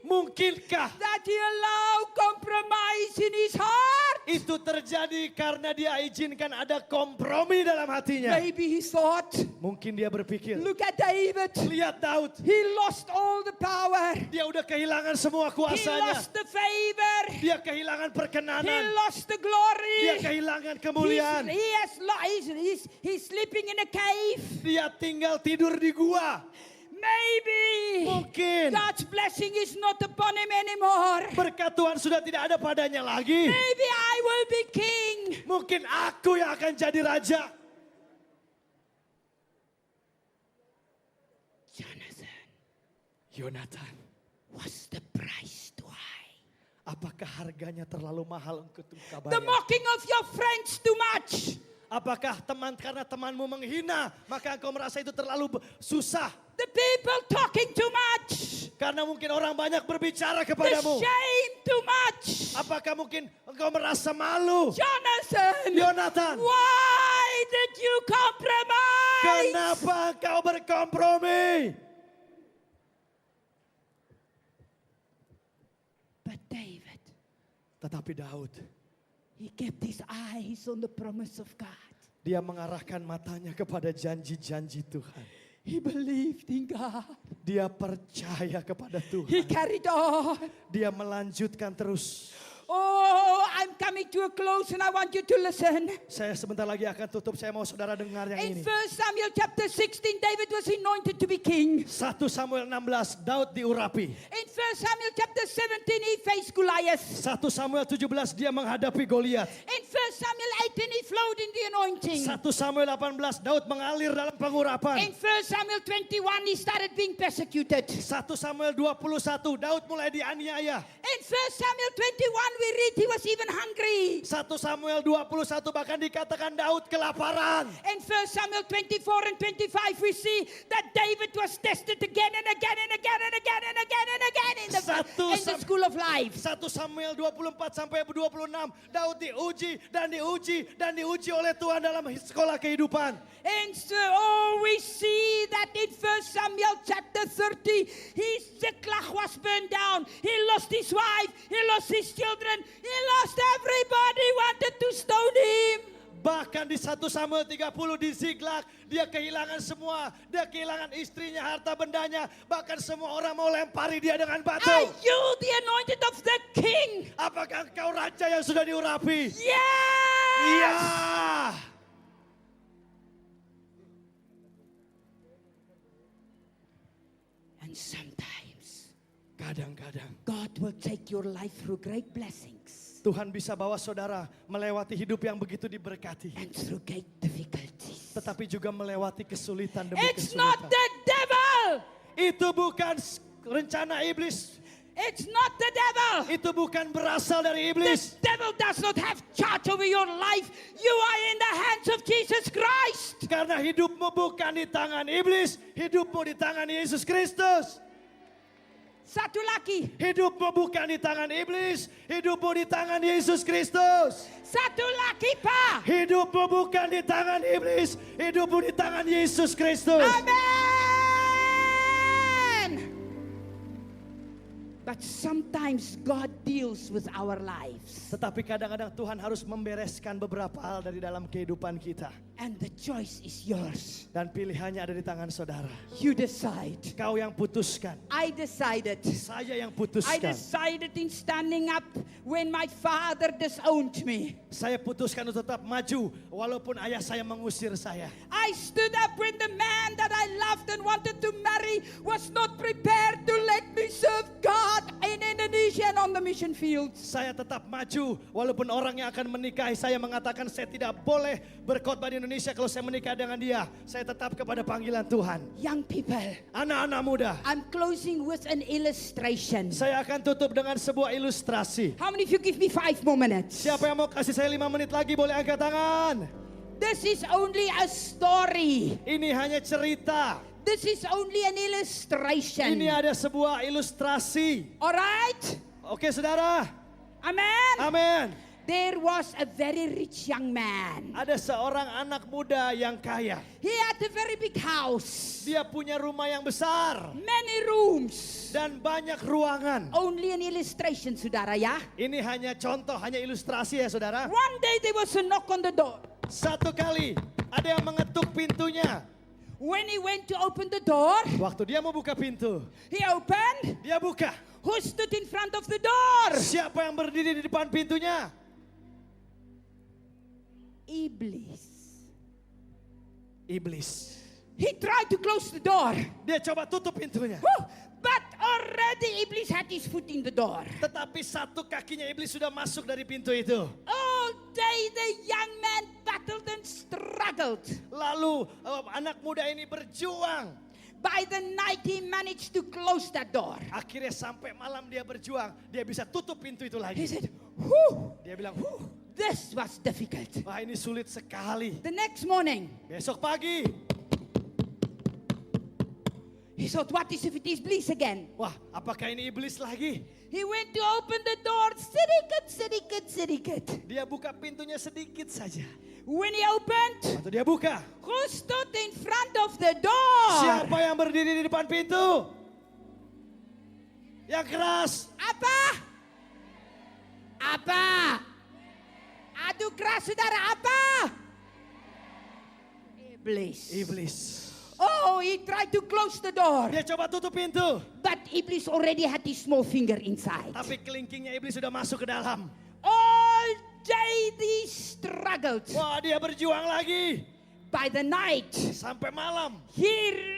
mungkinkah that he allowed compromise in his heart? itu terjadi karena dia izinkan ada kompromi dalam hatinya? Maybe he thought, Mungkin dia berpikir, look at David. lihat Daud, He lost all the power. dia udah kehilangan semua He kuasanya. lost the favor. Dia kehilangan He perkenanan. lost the glory. Dia kehilangan kemuliaan. He's sleeping in a cave. Dia tinggal tidur di gua. Maybe Mungkin God's blessing is not upon him anymore. berkat Tuhan sudah tidak ada padanya lagi. Maybe I will be king. Mungkin aku yang akan jadi raja. Jonathan, Yonatan, what's the price too high? apakah harganya terlalu mahal untuk kau The bayar? mocking of your friends too much. Apakah karena temanmu menghina, maka engkau merasa itu terlalu susah? The people talking too much. Karena mungkin orang banyak berbicara The kepadamu. shame too much. Apakah mungkin engkau merasa malu? Jonathan, Yonatan, why did you compromise? kenapa engkau berkompromi? But David, Tetapi Daud, he kept his eyes on the promise of God. dia mengarahkan matanya kepada janji-janji Tuhan. He believed in God. Dia percaya kepada He Tuhan. carried on. Dia melanjutkan terus. Oh, I'm coming to a close and I want you to listen. Saya sebentar lagi akan tutup. Saya mau saudara dengar yang In ini. 1 Samuel chapter 16, David was anointed to be king. 1 Samuel 16, Daud diurapi. In 1 Samuel chapter 17, he faced Goliath. 1 Samuel 17 dia menghadapi Goliat. In 1 Samuel 18, he flowed in the anointing. 1 Samuel 18 Daud mengalir dalam pengurapan. In 1 Samuel 21, he started being persecuted. 1 Samuel 21 Daud mulai dianiaya. In 1 Samuel 21, we read he was even hungry. 1 Samuel 21 bahkan dikatakan Daud kelaparan. In 1 Samuel 24 and 25, we see that David was tested again and again and again and again and again and again in the school of life. 1 Samuel 24 sampai 26 Daud diuji dan diuji dan diuji oleh Tuhan dalam sekolah kehidupan. And so, we see that in 1 Samuel chapter 30, his Ziklag was burned down. He lost his wife, he lost his children, he lost everybody wanted to stone him. Bahkan di 1 Samuel 30 di Ziklag dia kehilangan semua. Dia kehilangan istrinya, harta bendanya. Bahkan semua orang mau lempari dia dengan batu. Are you the anointed of the king? Apakah engkau raja yang sudah diurapi? Yes! Iya. And sometimes Kadang-kadang God will take your life through great blessings Tuhan bisa bawa saudara melewati hidup yang begitu diberkati. and through great difficulties. Tetapi juga melewati kesulitan demi It's not kesulitan. the devil. Itu bukan rencana iblis. It's not the devil. Itu bukan berasal dari The iblis. devil does not have charge over your life. You are in the hands of Jesus Christ. Karena hidupmu bukan di tangan iblis. Hidupmu di tangan Yesus Kristus. Satu lagi. Hidupmu bukan di tangan iblis. Hidupmu di tangan Yesus Kristus. Satu lagi, Pak. Hidupmu bukan di tangan iblis. Hidupmu di tangan Yesus Kristus. Amen. But sometimes God deals with our lives. Tetapi kadang-kadang Tuhan harus membereskan beberapa hal dari dalam kehidupan kita. And the choice is yours. Dan pilihannya ada di tangan saudara. You decide. Kau yang putuskan. I decided. Saya yang I putuskan. decided in standing up when my father disowned me. Saya putuskan untuk tetap maju walaupun ayah saya mengusir saya. I stood up when the man that I loved and wanted to marry was not prepared to let me serve God in Indonesia and on the mission fields. Saya tetap maju walaupun orang yang akan menikahi saya mengatakan saya tidak boleh berkhotbah di Indonesia kalau saya menikah dengan dia. Saya tetap kepada panggilan Tuhan. Young people, Anak-anak muda, I'm closing with an illustration. saya akan tutup dengan sebuah ilustrasi. How many of you give me 5 more minutes? Siapa yang mau kasih saya 5 menit lagi boleh angkat tangan. This is only a story. Ini hanya cerita. This is only an illustration. Ini ada sebuah ilustrasi. Alright? Oke saudara. Amen? Amin. There was a very rich young man. Ada seorang anak muda yang kaya. He had a very big house. Dia punya rumah yang besar. Many rooms. Dan banyak ruangan. Only an illustration, saudara ya. Ini hanya contoh, hanya ilustrasi ya saudara. One day there was a knock on the door. Satu kali ada yang mengetuk pintunya. When he went to open the door, Waktu dia mau buka pintu, he opened. dia buka. Who stood in front of the door? Siapa yang berdiri di depan pintunya? Iblis. Iblis. He tried to close the door. Dia coba tutup pintunya. But already Iblis had his foot in the door. Tetapi satu kakinya iblis sudah masuk dari pintu itu. All day the young man battled and struggled. Lalu anak muda ini berjuang. By the night he managed to close that door. Akhirnya sampai malam dia berjuang. Dia bisa tutup pintu itu He lagi. said, whew, Dia bilang, this was difficult. wah ini sulit sekali. The next morning, Besok pagi, he thought, what is if it is Iblis again? wah apakah ini iblis lagi? He went to open the door, sedikit. Dia buka pintunya sedikit saja. When he opened, Waktu dia buka, who stood in front of the door? siapa yang berdiri di depan pintu? Yang keras. Apa? Aduh keras saudara, apa? Iblis. Iblis. Oh, he tried to close the door. Dia coba tutup pintu. But Iblis already had his small finger inside. Tapi kelingkingnya iblis sudah masuk ke dalam. All daily struggled. Wah, dia berjuang lagi By the night, sampai malam. he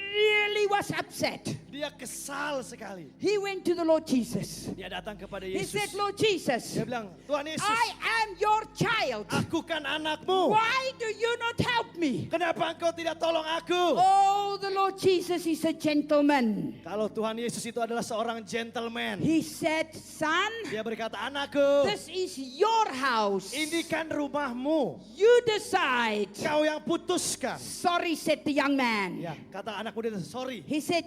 really was upset. Dia kesal sekali. He went to the Lord Jesus. Dia datang kepada He Yesus. said, Lord Jesus, Dia bilang, Tuhan Yesus, I am your child. aku kan anakmu. Why do you not help me? Kenapa engkau tidak tolong aku? Oh, the Lord Jesus is a gentleman. Kalau Tuhan Yesus itu adalah seorang gentleman. He said, son, Dia berkata, anakku, this is your house. ini kan rumahmu. You decide. Kau yang putuskan. Sorry, said the young man. Ya, kata anak muda itu, sorry. He said,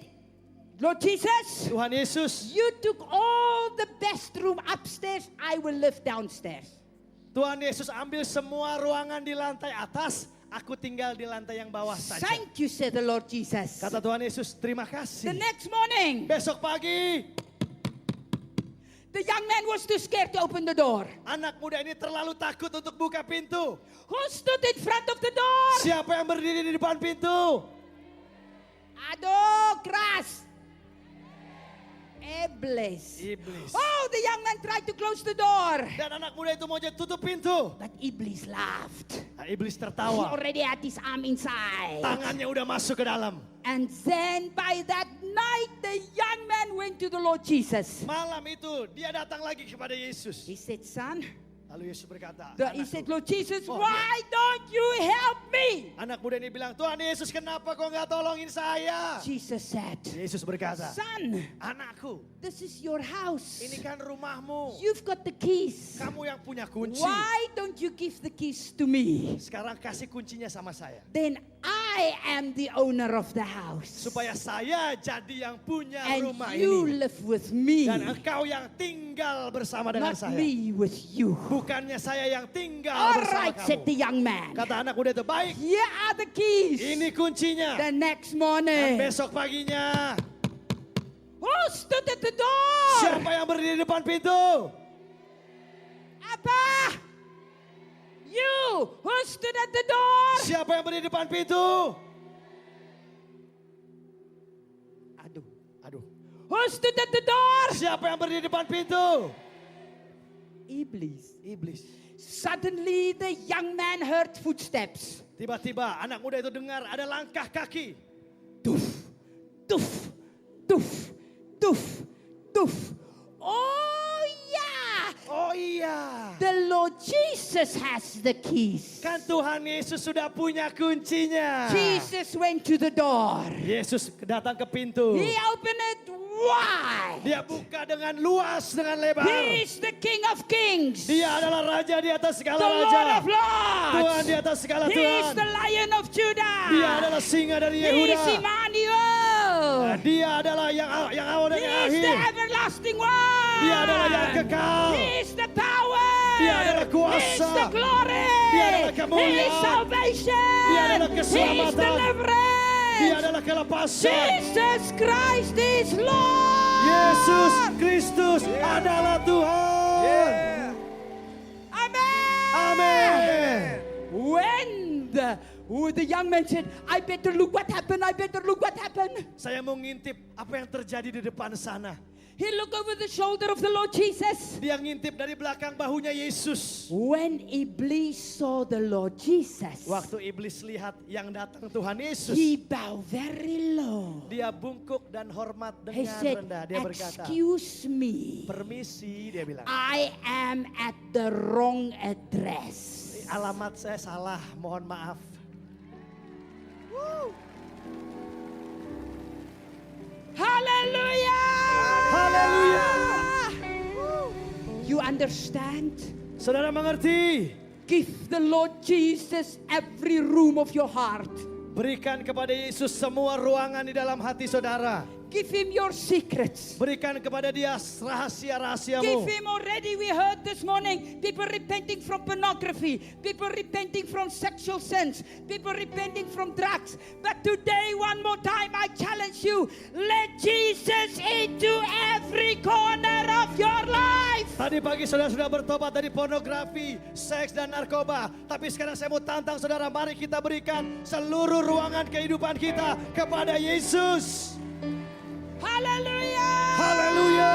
Lord Jesus, Tuhan Yesus, you took all the best room upstairs. I will live downstairs. Tuhan Yesus ambil semua ruangan di lantai atas. Aku tinggal di lantai yang bawah saja. Thank you, said the Lord Jesus. Kata Tuhan Yesus, terima The kasih. next morning, Besok pagi, the young man was too scared to open the door. anak muda ini terlalu takut untuk buka pintu. Who stood in front of the door? Siapa yang berdiri di depan pintu? Aduh, keras. Iblis. Iblis. Oh, the young man tried to close the door. Dan anak muda itu mau tutup pintu. But Iblis laughed. Nah, iblis He tertawa. already had his arm inside. Tangannya udah masuk ke dalam. And then by that night, the young man went to the Lord Jesus. Malam itu dia datang lagi kepada Yesus. He said, son, Lalu Yesus berkata, he said, "Anakku." Lord Jesus, Oh, why don't you help me? Anak muda ini bilang, Tuhan Yesus kenapa kau nggak tolongin saya? Jesus said, Yesus berkata, son, anakku, this is your house. ini kan rumahmu. You've got the keys. Kamu yang punya kunci. Why don't you give the keys to me? Sekarang kasih kuncinya sama saya. Then I am the owner of the house. Supaya saya jadi yang punya And rumah you ini. live with me. Dan engkau yang tinggal bersama dengan Not saya. me with you. Bukannya saya yang tinggal All bersama right, said the kamu. young man. Kata anak muda itu, baik. Here are the keys. Ini kuncinya. The next Dan morning. besok paginya, Who stood at the door? siapa yang berdiri di depan pintu? Apa? You. Who stood at the door? Siapa yang berdiri di depan pintu? Aduh. Aduh. Who stood at the door? Siapa yang berdiri di depan pintu? Iblis. Iblis. Suddenly the young man heard footsteps. Tiba-tiba anak muda itu dengar ada langkah kaki. Doof, doof, doof, doof, doof. Oh yeah, Oh iya. the Lord Jesus has the keys. Kan Tuhan Yesus sudah punya kuncinya. Jesus went to the door. Yesus datang ke pintu. He opened it wide. Dia buka dengan luas, dengan lebar. He is the King of Kings, the Dia adalah raja di atas segala Lord raja. of Lords. Tuhan di atas segala He is Tuhan. the Lion of Judah. Dia adalah singa dari He is Yehuda. Emmanuel. Dia adalah yang awal dan He yang is the akhir. everlasting one. Dia adalah yang kekal. He is the power. Dia adalah kuasa. He is the glory. Dia adalah He kemuliaan. is salvation. Dia adalah He is keselamatan. deliverance. Dia adalah kelepasan. Jesus Christ is Lord. Yesus Kristus adalah Tuhan. Amen. Amin. When the young man said, I better look what happened. I better look what happened. Saya mau ngintip apa yang terjadi di depan sana. He looked over the shoulder of the Lord Jesus. Dia ngintip dari belakang bahunya Yesus. When Iblis saw the Lord Jesus, Waktu iblis lihat yang datang Tuhan Yesus, he bowed very low. dia bungkuk dan hormat He dengan said, rendah. Dia berkata, excuse me, permisi, dia bilang. I am at the wrong address. Alamat saya salah, mohon maaf. Hallelujah! Haleluya. You understand? Saudara mengerti? Give the Lord Jesus every room of your heart. Berikan kepada Yesus semua ruangan di dalam hati saudara. Give him your secrets. Berikan kepada dia Give rahasia-rahasiamu. him already, we heard this morning, people repenting from pornography, people repenting from sexual sins, people repenting from drugs. But today, one more time, I challenge you, let Jesus into every corner of your life. Tadi pagi saudara sudah bertobat dari pornografi, seks dan narkoba. Tapi sekarang saya mau tantang saudara, mari kita berikan seluruh ruangan kehidupan kita kepada Yesus. Hallelujah! Haleluya.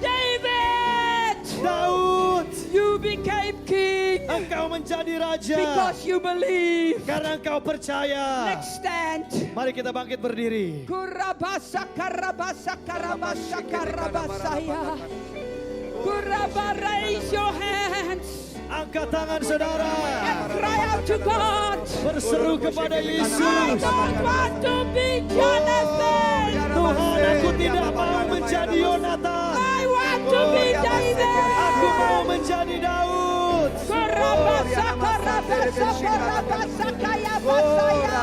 David, Daud, you Engkau menjadi raja. Because you believe. Karena engkau percaya. Let's stand. Mari kita bangkit berdiri. Kurabasa karabasa karabasa karabasaya. Kuraba, raise your hands. Angkat tangan saudara. And cry out to God. Berseru kepada I Yesus. don't want to be Jonathan. Tuhan, aku tidak mau menjadi Yonatan. I want to be David. Aku mau menjadi Daud. Karabasa karabasa karabasa kaya basaya.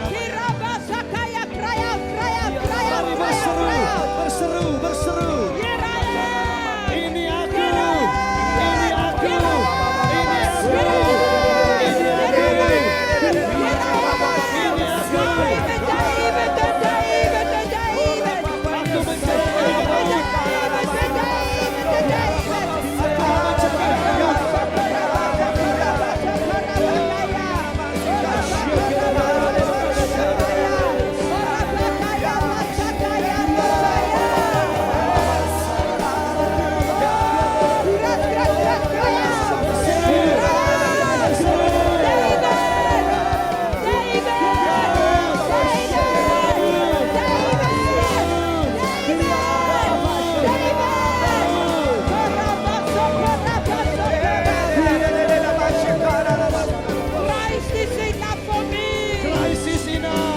Kirabasa kaya, cry out, cry out, cry out, Mari cry out, berseru, cry out. berseru, berseru. Here I am. Ini aku, ini aku, ini aku, ini aku, ini aku. Aku menjadi Christ is enough for me. krisis enough.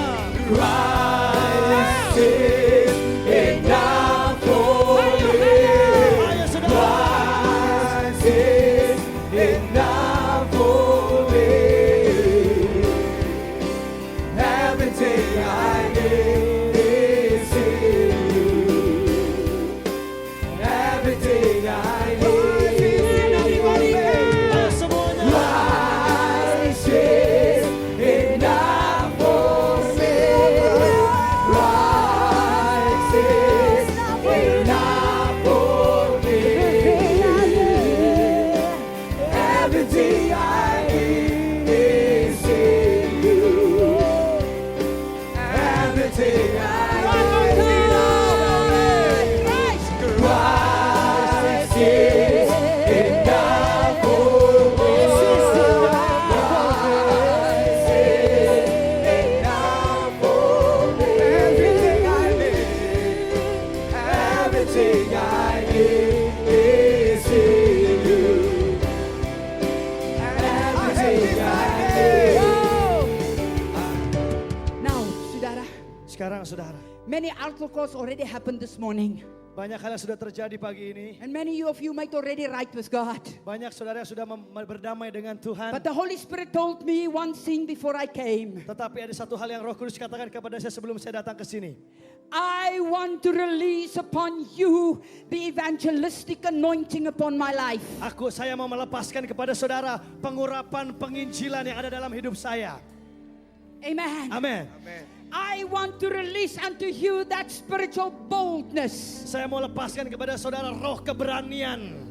Ayo saudara. Ayo semuanya. Now, saudara, Sekarang saudara, many altar calls already happened this morning. banyak hal yang sudah terjadi pagi ini. And many of you might already right with God. Banyak saudara yang sudah berdamai dengan Tuhan. But the Holy Spirit told me one thing before I came. Tetapi ada satu hal yang Roh Kudus katakan kepada saya sebelum saya datang ke sini. I want to release upon you the evangelistic anointing upon my life. Saya mau melepaskan kepada saudara pengurapan penginjilan yang ada dalam hidup saya. Amen. Amin. I want to release unto you that spiritual boldness. Saya mau lepaskan kepada saudara roh keberanian.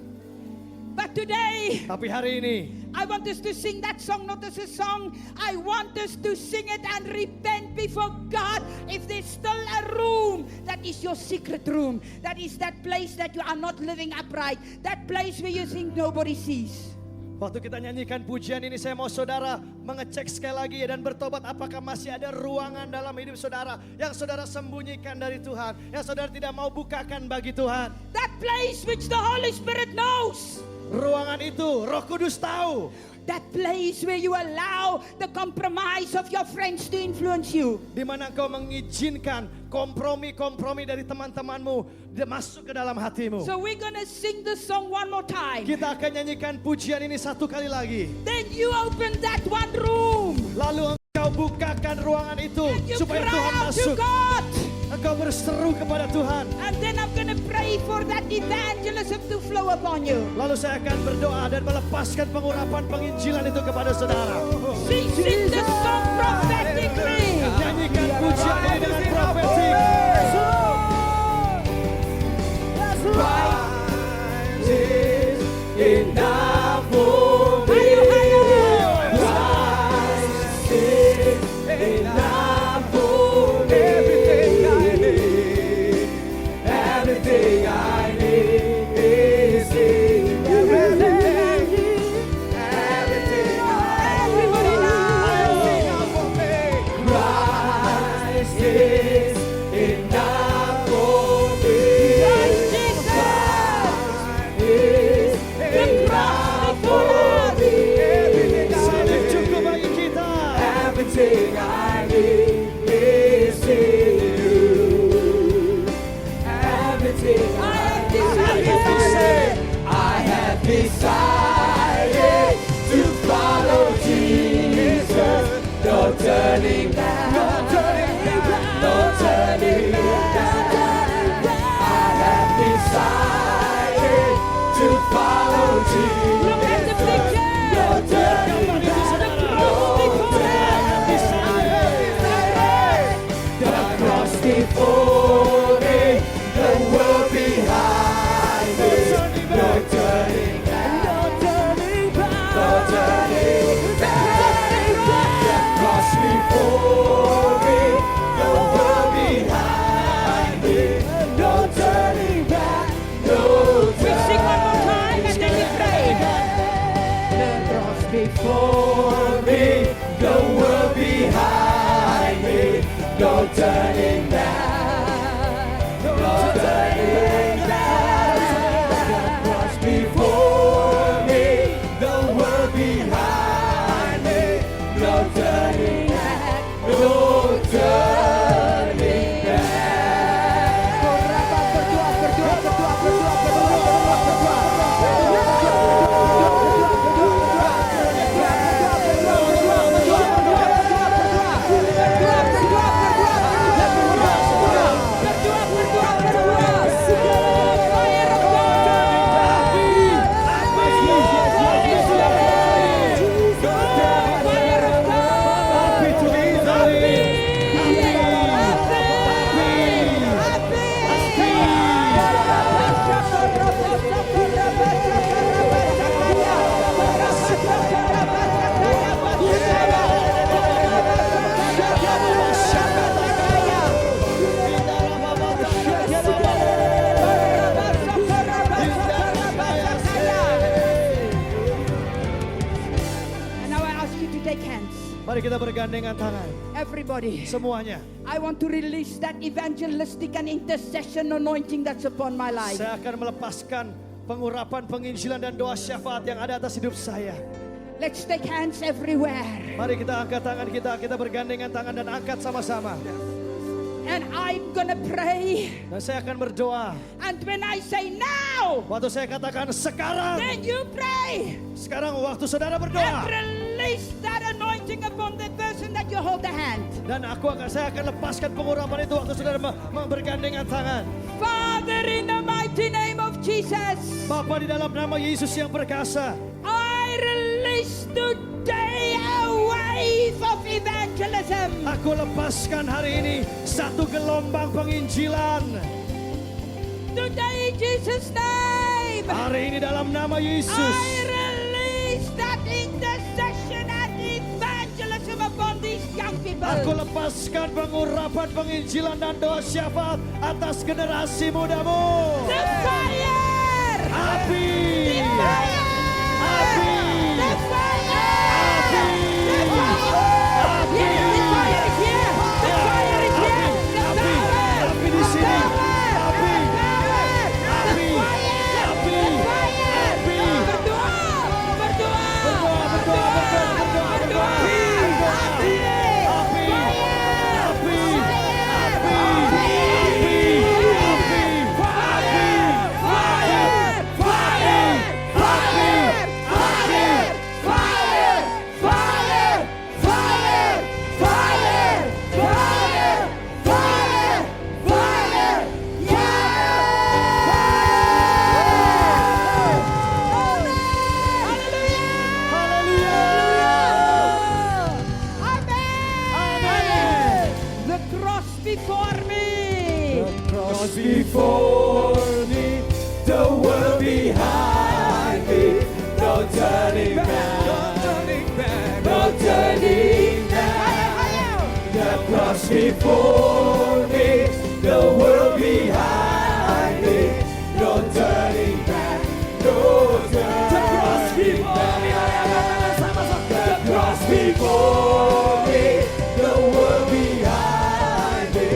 But today, Tapi hari ini, I want us to sing that song, not as a song. I want us to sing it and repent before God. If there's still a room, that is your secret room. That is that place that you are not living upright. That place where you think nobody sees. waktu kita nyanyikan pujian ini, saya mau saudara mengecek sekali lagi dan bertobat apakah masih ada ruangan dalam hidup saudara yang saudara sembunyikan dari Tuhan, yang saudara tidak mau bukakan bagi Tuhan. That place which the Holy Spirit knows. Ruangan itu Roh Kudus tahu. That place where you allow the compromise of your friends to influence you. Di mana engkau mengizinkan kompromi-kompromi dari teman-temanmu masuk ke dalam hatimu. So we're gonna sing this song one more time. Kita akan nyanyikan pujian ini satu kali lagi. Then you open that one room. Lalu engkau bukakan ruangan itu And you supaya cry Tuhan out to masuk. God. Engkau berseru kepada Tuhan. And then I'm gonna pray for that evangelism to flow upon you. Lalu saya akan berdoa dan melepaskan pengurapan penginjilan itu kepada saudara. Sing this song prophetically. Nyanyikan pujian ini dengan profetik. everything I need is in you. Everything I need. I have decided to follow Jesus. No turning back. No turning back. No turning back. I have decided to follow Jesus. Look at the picture. No turning back. No turning back. The cross before me, the world behind me. No turning back. No turning back. No turning back. The cross before me, the world behind me. No turning back. No turning back. Sing one more time and then we pray. The cross before me, the world behind me. No turning back. No turning back. The cross before me, the world behind me. No turning back. No turning And now I ask you to take hands. Mari kita bergandengan tangan. Everybody. Semuanya. I want to release that evangelistic and intercession anointing that's upon my life. Saya akan melepaskan pengurapan, penginjilan dan doa syafaat yang ada atas hidup saya. Let's take hands everywhere. Mari kita angkat tangan kita bergandengan tangan dan angkat sama-sama. And I'm gonna pray. Dan saya akan berdoa. And when I say now, Waktu saya katakan sekarang, then you pray. sekarang waktu saudara And berdoa. release that anointing upon the person that you hold the hand. Dan saya akan lepaskan pengurapan itu waktu saudara bergandengan tangan. Father, in the mighty name of Jesus, Bapa, di dalam nama Yesus yang perkasa, I release today a wave of evangelism. aku lepaskan hari ini satu gelombang penginjilan. Today in Jesus' name, Hari ini dalam nama Yesus, I release that intercession and evangelism upon these young people. aku lepaskan pengurapan, penginjilan dan doa syafaat atas generasi mudamu. The fire! Api, The fire! api, The fire! api, The fire! api, Yes, the fire is here! The fire is here! The api, power! api di The sini, power! api, The power! api, The fire! api, The fire! api. Berdoa! Berdoa! Berdoa, berdoa, berdoa, berdoa, berdoa. Api! Api, Fire! api, before me. Cross before me, the world behind me. No turning back, no turning back, no turning back. The cross before me, the world behind me. No turning back, no turning back. The cross before me, the world behind me.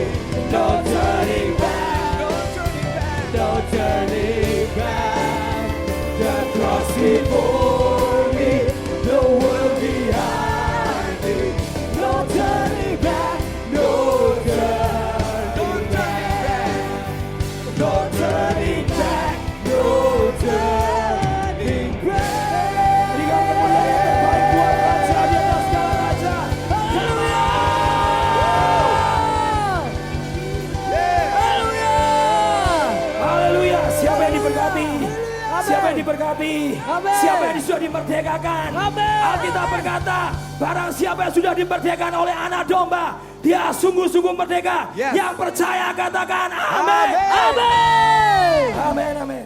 No turning back, no turning back, no turning back. The cross before me, the world behind me. No turning back. Tetapi Amin. siapa yang sudah dimerdekakan, Amin. Alkitab berkata, barang siapa yang sudah dimerdekakan oleh anak domba, dia sungguh-sungguh merdeka. Yes. Yang percaya katakan amin. Amin. Amin. Amin. Amin.